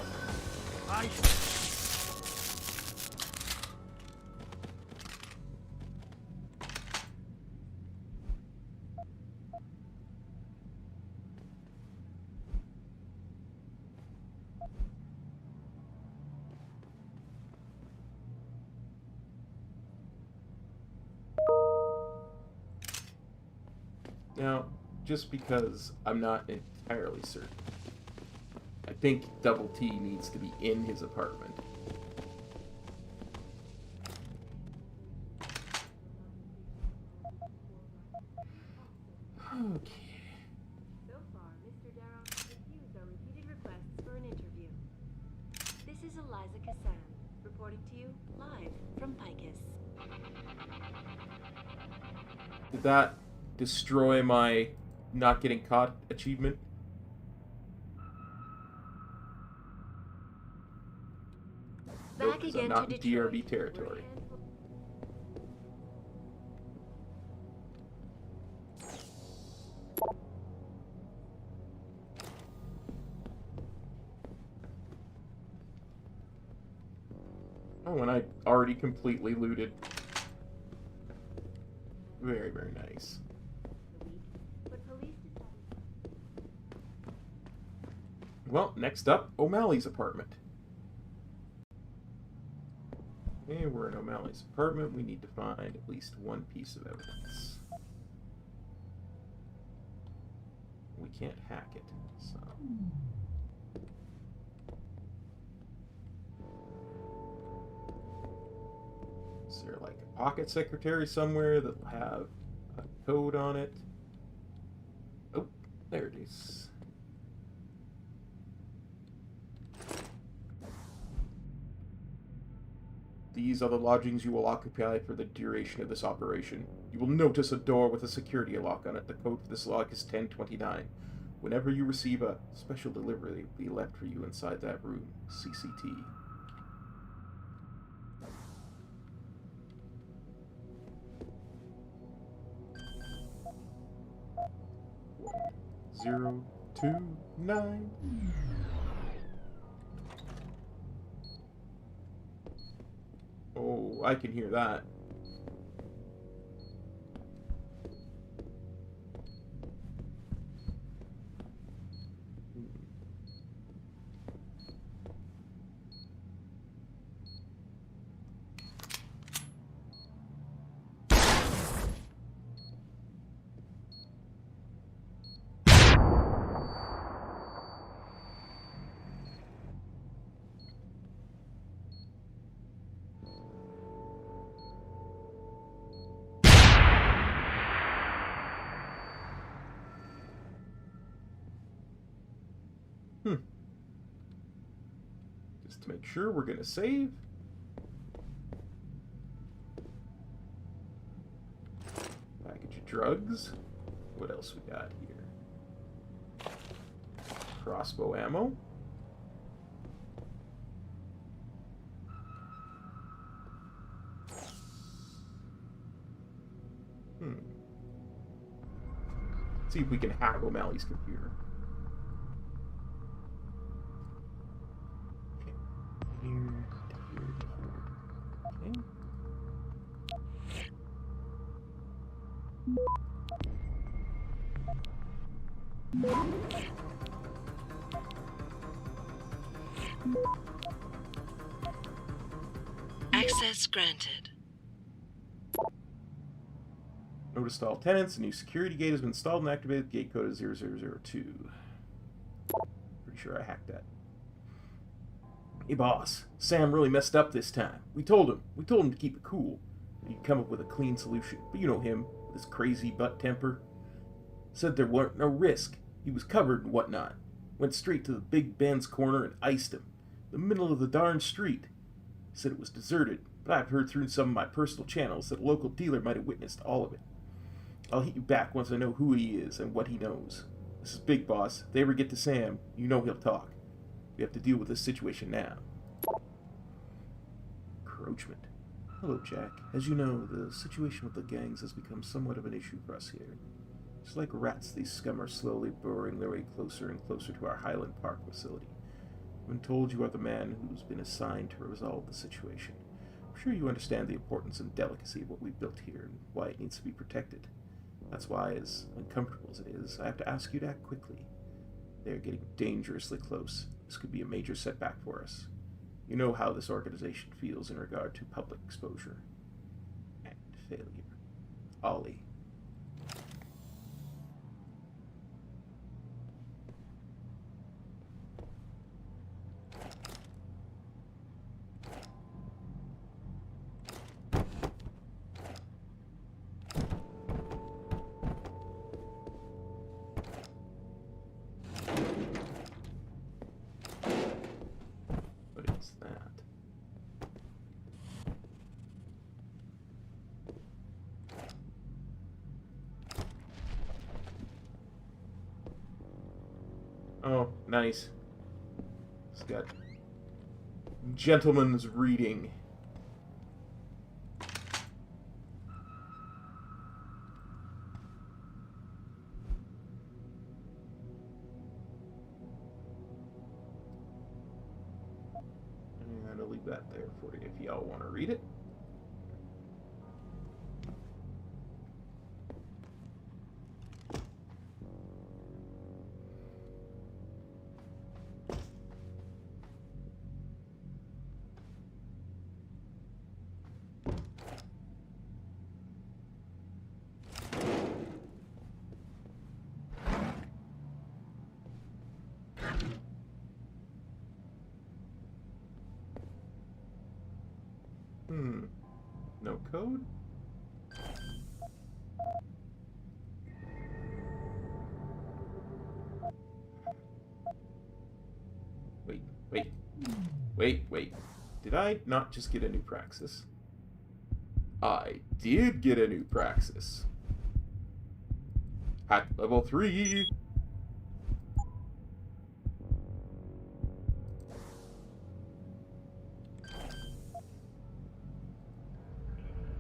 Now, just because I'm not entirely certain, I think Double T needs to be in his apartment. Okay. So far, Mr. Darrow has refused our repeated requests for an interview. This is Eliza Cassan, reporting to you live from Picus. Did that destroy my not getting caught achievement? Nope, Back 'cause again I'm not to in Detroit. DRB territory. Oh, and I already completely looted. Very, very nice. Well, next up, O'Malley's apartment. Okay, we're in O'Malley's apartment. We need to find at least one piece of evidence. We can't hack it, so... Is there like a pocket secretary somewhere that will have a code on it? Oh, there it is. These are the lodgings you will occupy for the duration of this operation. You will notice a door with a security lock on it. The code for this lock is 1029. Whenever you receive a special delivery, it will be left for you inside that room. CCT. What? 029. Oh, I can hear that. Just to make sure we're going to save. Package of drugs. What else we got here? Crossbow ammo. Let's see if we can hack O'Malley's computer. Okay. Access granted. Notice to all tenants, a new security gate has been installed and activated. Gate code is 0002. Pretty sure I hacked that. Hey boss, Sam really messed up this time. We told him to keep it cool. He'd come up with a clean solution, but you know him, with his crazy butt temper. Said there weren't no risk. He was covered and whatnot. Went straight to the Big Ben's corner and iced him. The middle of the darn street. Said it was deserted, but I've heard through some of my personal channels that a local dealer might have witnessed all of it. I'll hit you back once I know who he is and what he knows. This is Big Boss. If they ever get to Sam, you know he'll talk. We have to deal with this situation now. Encroachment. Hello, Jack. As you know, the situation with the gangs has become somewhat of an issue for us here. Just like rats, these scum are slowly burrowing their way closer and closer to our Highland Park facility. I've been told you are the man who's been assigned to resolve the situation. I'm sure you understand the importance and delicacy of what we've built here and why it needs to be protected. That's why, as uncomfortable as it is, I have to ask you to act quickly. They are getting dangerously close. This could be a major setback for us. You know how this organization feels in regard to public exposure and failure. Ollie. Oh, nice. It's got gentleman's reading. And I'll leave that there for you if y'all want to read it. No code? Wait. Did I not just get a new Praxis? I did get a new Praxis. At level 3.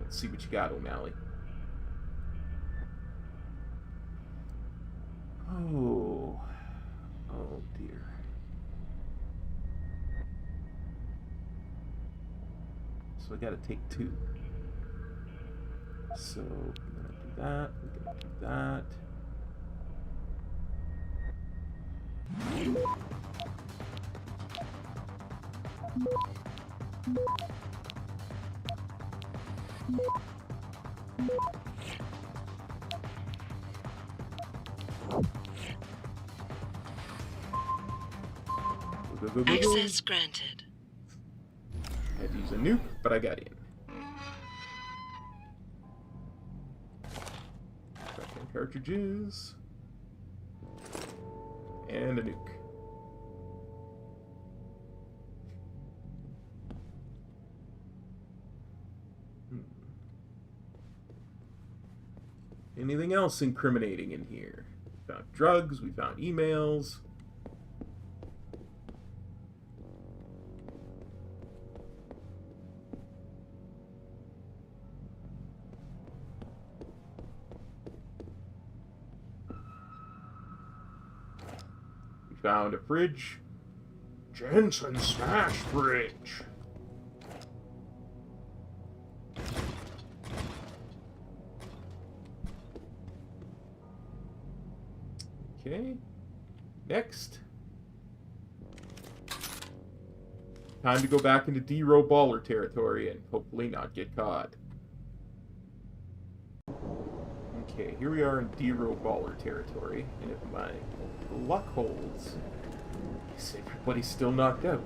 Let's see what you got, O'Malley. Oh dear. So I gotta take 2. So I'm gonna do that. We're gonna do that. Access granted. I had to use a nuke, but I got in. Shotgun cartridges. And a nuke. Anything else incriminating in here? We found drugs, we found emails. We found a fridge. Jensen smash fridge. Okay, next. Time to go back into D-Row baller territory and hopefully not get caught. Okay, here we are in D-Row baller territory, and if my luck holds, I guess everybody's still knocked out.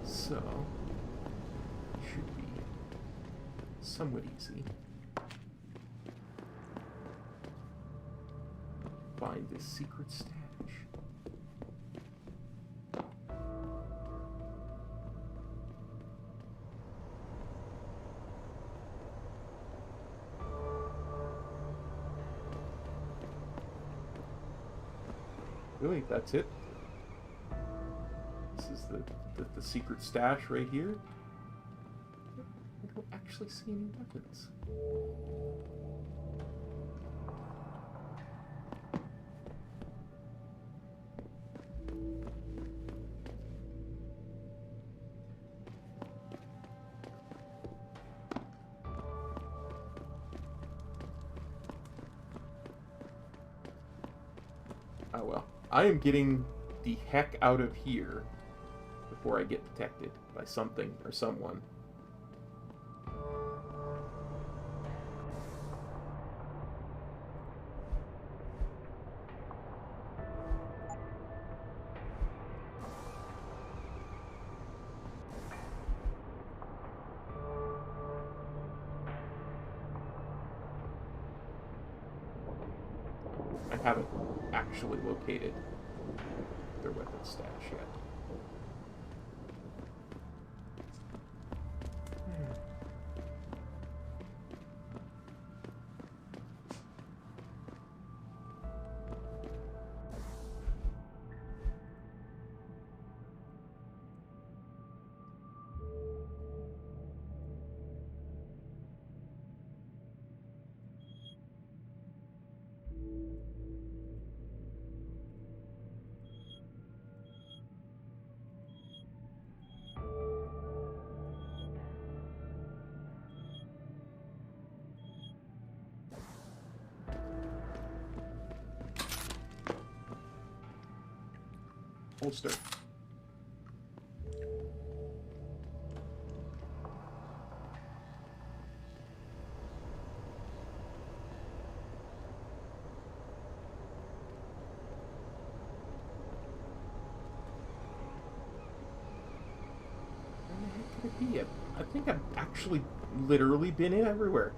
So, should be somewhat easy. Find this secret stash. Really, that's it? This is the secret stash right here? I don't actually see any weapons. Oh well. I am getting the heck out of here before I get detected by something or someone. I haven't actually located their weapon stash yet. Holster. Where the heck could it be? I think I've actually literally been in everywhere.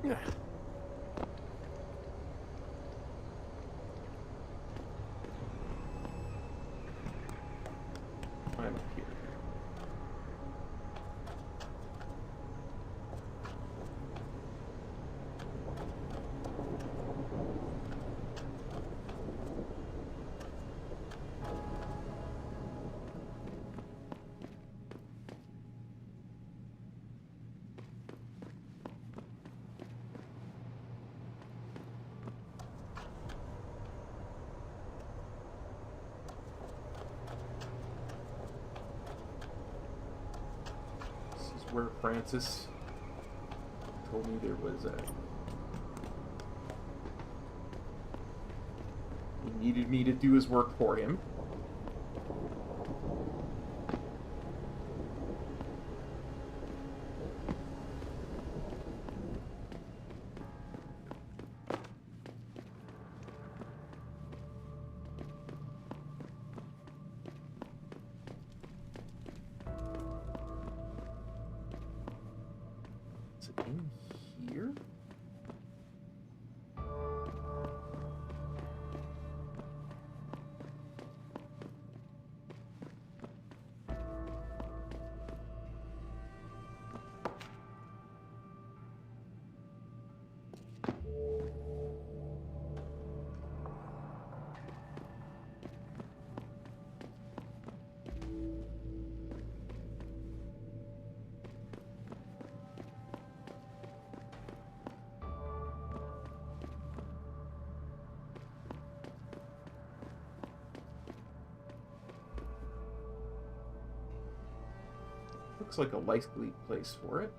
Yeah. I'm up here. Where Francis told me there was a... He needed me to do his work for him. Is it in here? Looks like a likely place for it.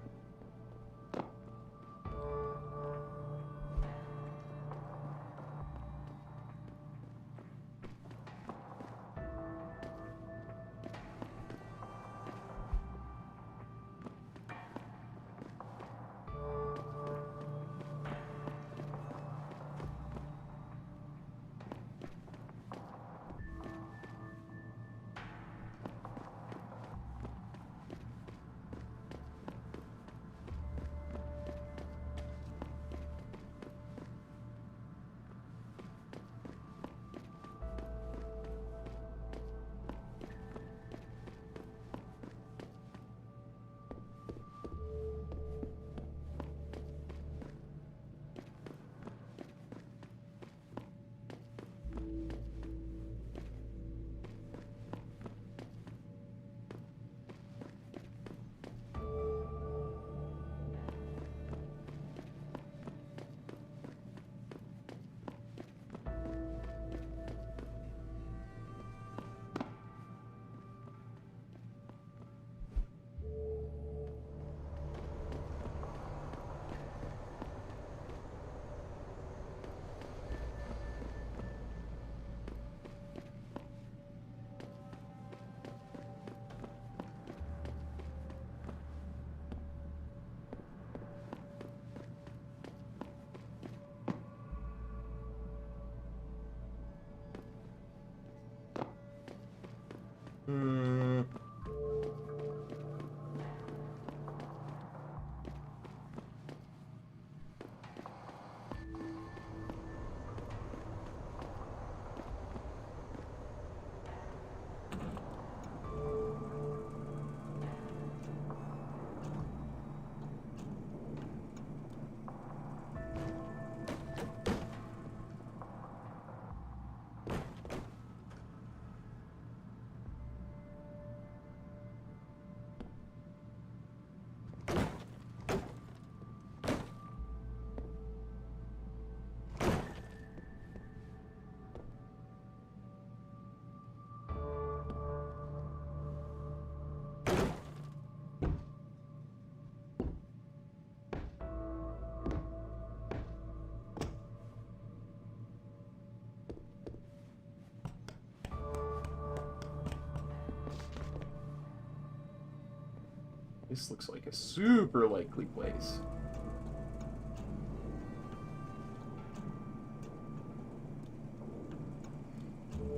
This looks like a super likely place.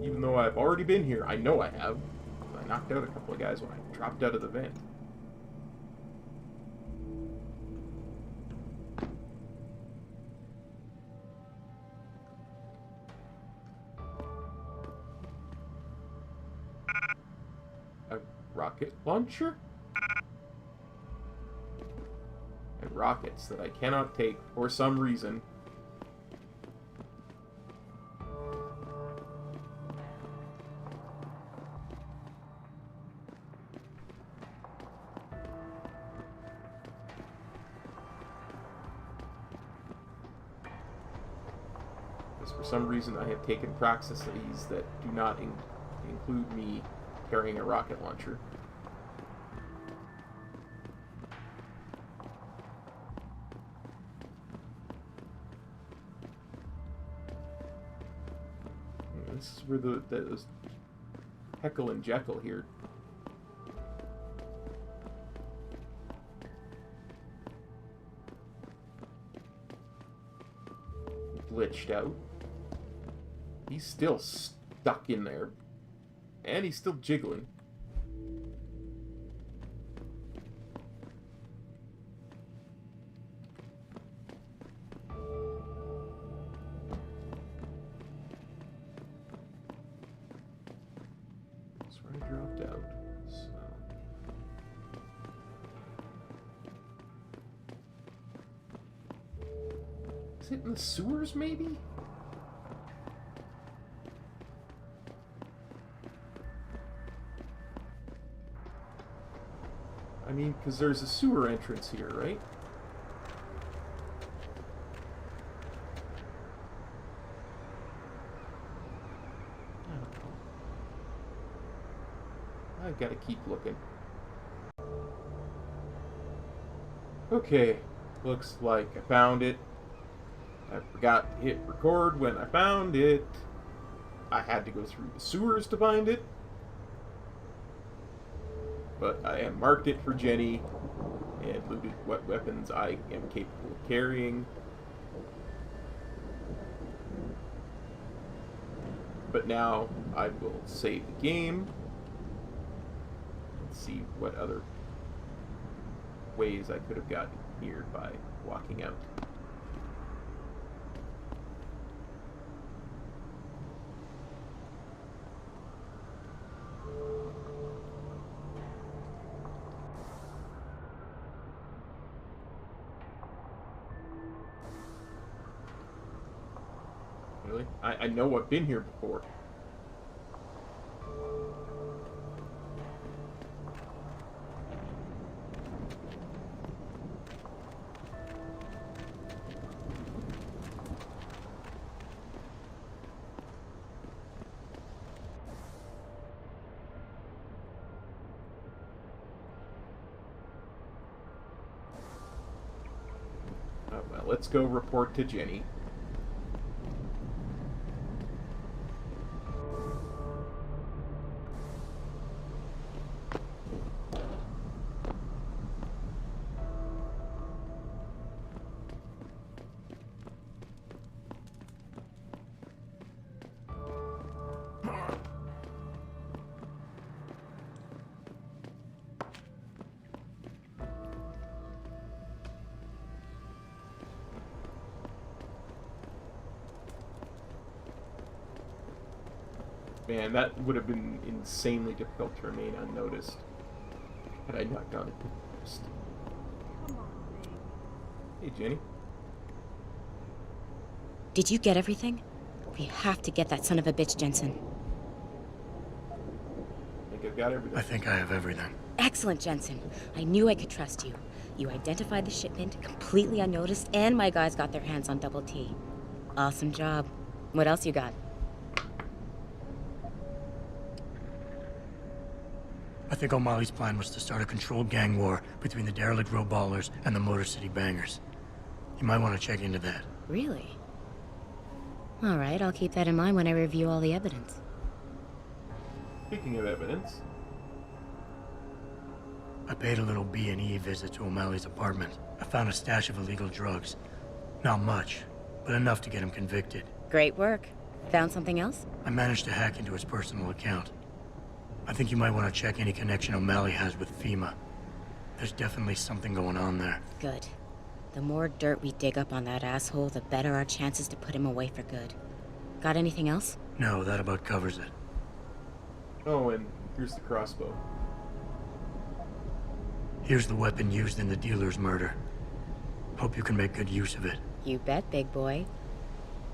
Even though I've already been here, I know I have. I knocked out a couple of guys when I dropped out of the vent. A rocket launcher? And rockets that I cannot take for some reason. For some reason I have taken Praxis Kits that do not include me carrying a rocket launcher. This is where those Heckle and Jekyll here. Glitched out. He's still stuck in there. And he's still jiggling. That's where I dropped out. So. Is it in the sewers, maybe? I mean, because there's a sewer entrance here, right? I don't know. I've got to keep looking. Okay, looks like I found it. I forgot to hit record when I found it. I had to go through the sewers to find it. But I have marked it for Jenny and looted what weapons I am capable of carrying. But now I will save the game and see what other ways I could have gotten here by walking out. Really? I know I've been here before. Oh, well, let's go report to Jenny. Man, that would have been insanely difficult to remain unnoticed had I not gone first. Hey, Jenny. Did you get everything? We have to get that son of a bitch, Jensen. I think I've got everything. I think I have everything. Excellent, Jensen. I knew I could trust you. You identified the shipment completely unnoticed, and my guys got their hands on Double T. Awesome job. What else you got? I think O'Malley's plan was to start a controlled gang war between the derelict road ballers and the Motor City bangers. You might want to check into that. Really? All right, I'll keep that in mind when I review all the evidence. Speaking of evidence, I paid a little B&E visit to O'Malley's apartment. I found a stash of illegal drugs. Not much, but enough to get him convicted. Great work. Found something else? I managed to hack into his personal account. I think you might want to check any connection O'Malley has with FEMA. There's definitely something going on there. Good. The more dirt we dig up on that asshole, the better our chances to put him away for good. Got anything else? No, that about covers it. oh, and here's the crossbow. Here's the weapon used in the dealer's murder. Hope you can make good use of it. You bet, big boy.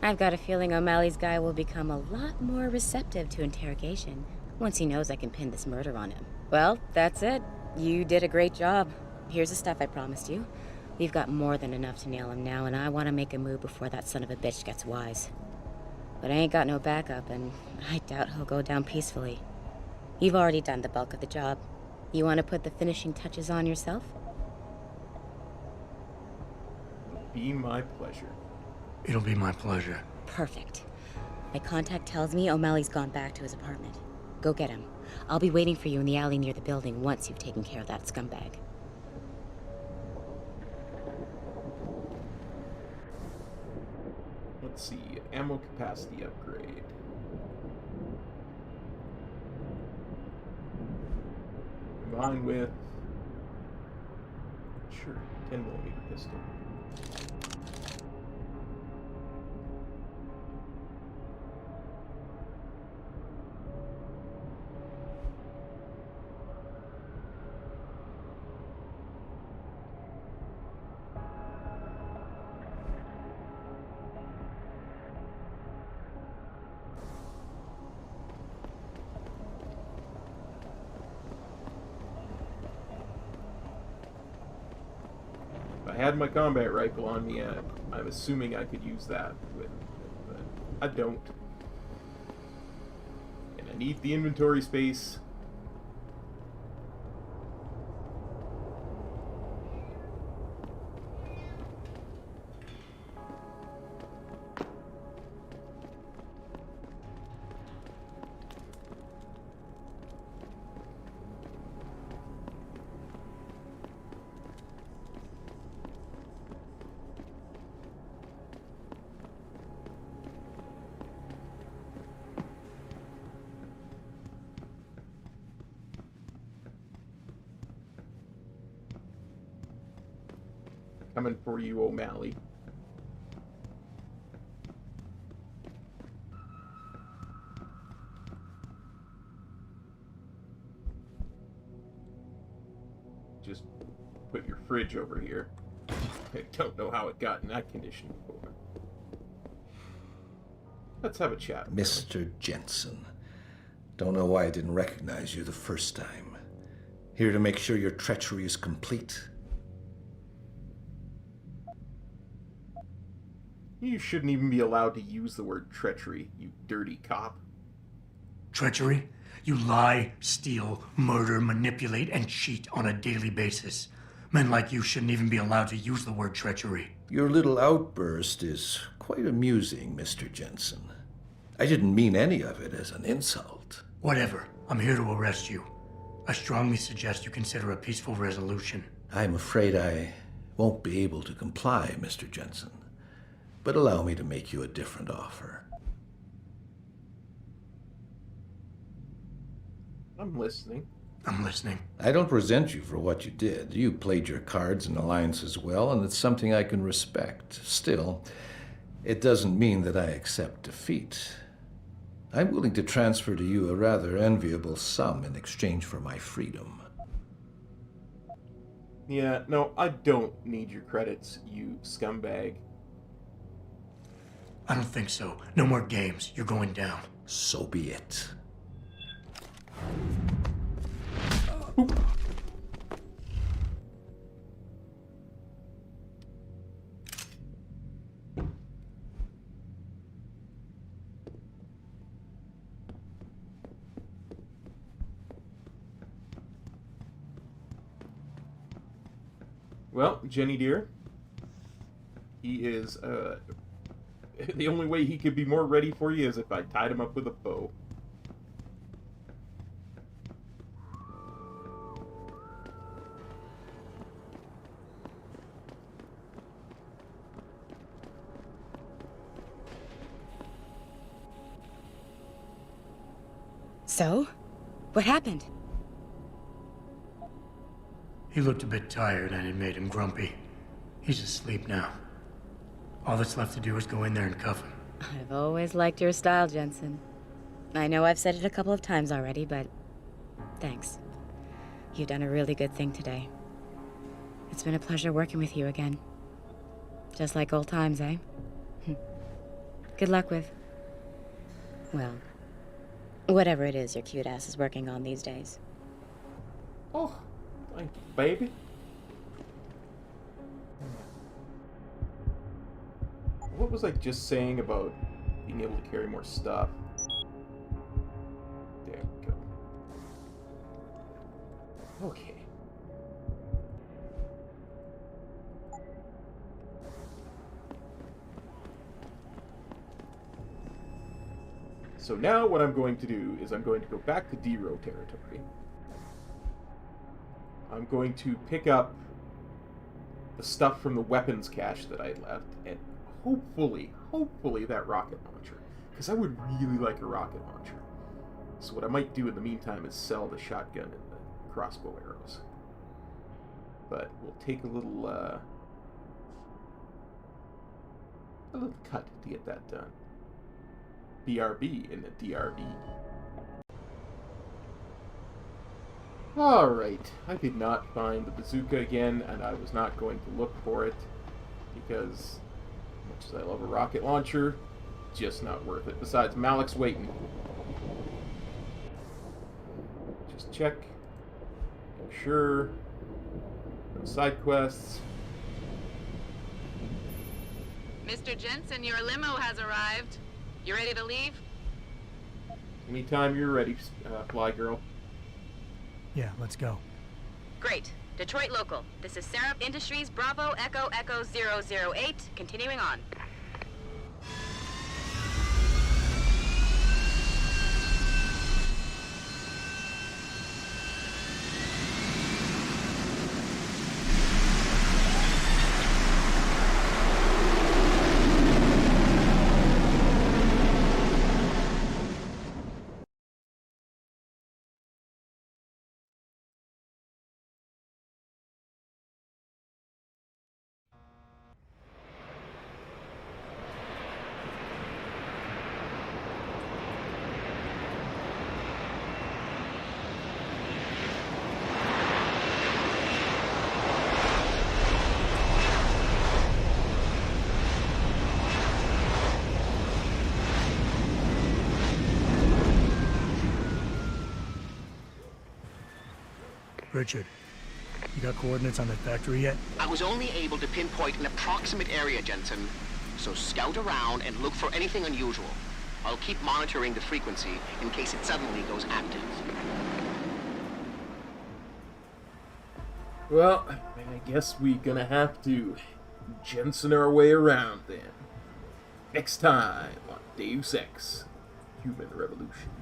I've got a feeling O'Malley's guy will become a lot more receptive to interrogation once he knows I can pin this murder on him. Well, that's it. You did a great job. Here's the stuff I promised you. We've got more than enough to nail him now, and I want to make a move before that son of a bitch gets wise. But I ain't got no backup, and I doubt he'll go down peacefully. You've already done the bulk of the job. You want to put the finishing touches on yourself? It'll be my pleasure. It'll be my pleasure. Perfect. My contact tells me O'Malley's gone back to his apartment. Go get him. I'll be waiting for you in the alley near the building once you've taken care of that scumbag. Let's see, ammo capacity upgrade. Combined with, sure, 10mm pistol. I had my combat rifle on me, I'm assuming I could use that with it, but I don't. And I need the inventory space. Coming for you, O'Malley. Just put your fridge over here. I don't know how it got in that condition before. Let's have a chat. Mr. Jensen. Don't know why I didn't recognize you the first time. Here to make sure your treachery is complete. You shouldn't even be allowed to use the word treachery, you dirty cop. Treachery? You lie, steal, murder, manipulate, and cheat on a daily basis. Men like you shouldn't even be allowed to use the word treachery. Your little outburst is quite amusing, Mr. Jensen. I didn't mean any of it as an insult. Whatever. I'm here to arrest you. I strongly suggest you consider a peaceful resolution. I'm afraid I won't be able to comply, Mr. Jensen. But allow me to make you a different offer. I'm listening. I'm listening. I don't resent you for what you did. You played your cards and alliances well, and it's something I can respect. Still, it doesn't mean that I accept defeat. I'm willing to transfer to you a rather enviable sum in exchange for my freedom. Yeah, no, I don't need your credits, you scumbag. I don't think so. No more games. You're going down. So be it. Well, Jenny dear, he is, the only way he could be more ready for you is if I tied him up with a bow. So? What happened? He looked a bit tired and it made him grumpy. He's asleep now. All that's left to do is go in there and cuff him. I've always liked your style, Jensen. I know I've said it a couple of times already, but thanks. You've done a really good thing today. It's been a pleasure working with you again. Just like old times, eh? Good luck with... well, whatever it is your cute ass is working on these days. Oh, thank you, baby. What was I just saying about being able to carry more stuff? There we go. Okay. So now what I'm going to do is I'm going to go back to D-Row territory. I'm going to pick up the stuff from the weapons cache that I left, and hopefully that rocket launcher. Because I would really like a rocket launcher. So what I might do in the meantime is sell the shotgun and the crossbow arrows. But we'll take a little cut to get that done. BRB in the DRB. Alright, I did not find the bazooka again, and I was not going to look for it, because, as much as I love a rocket launcher, just not worth it. Besides, Malik's waiting. Just check. Make sure. No side quests. Mr. Jensen, your limo has arrived. You ready to leave? Anytime you're ready, Fly Girl. Yeah, let's go. Great. Detroit local. This is Syrup Industries Bravo Echo Echo 008. Continuing on. Richard, you got coordinates on that factory yet? I was only able to pinpoint an approximate area, Jensen. So scout around and look for anything unusual. I'll keep monitoring the frequency in case it suddenly goes active. Well, I guess we're gonna have to Jensen our way around then. Next time on Deus Ex, Human Revolution.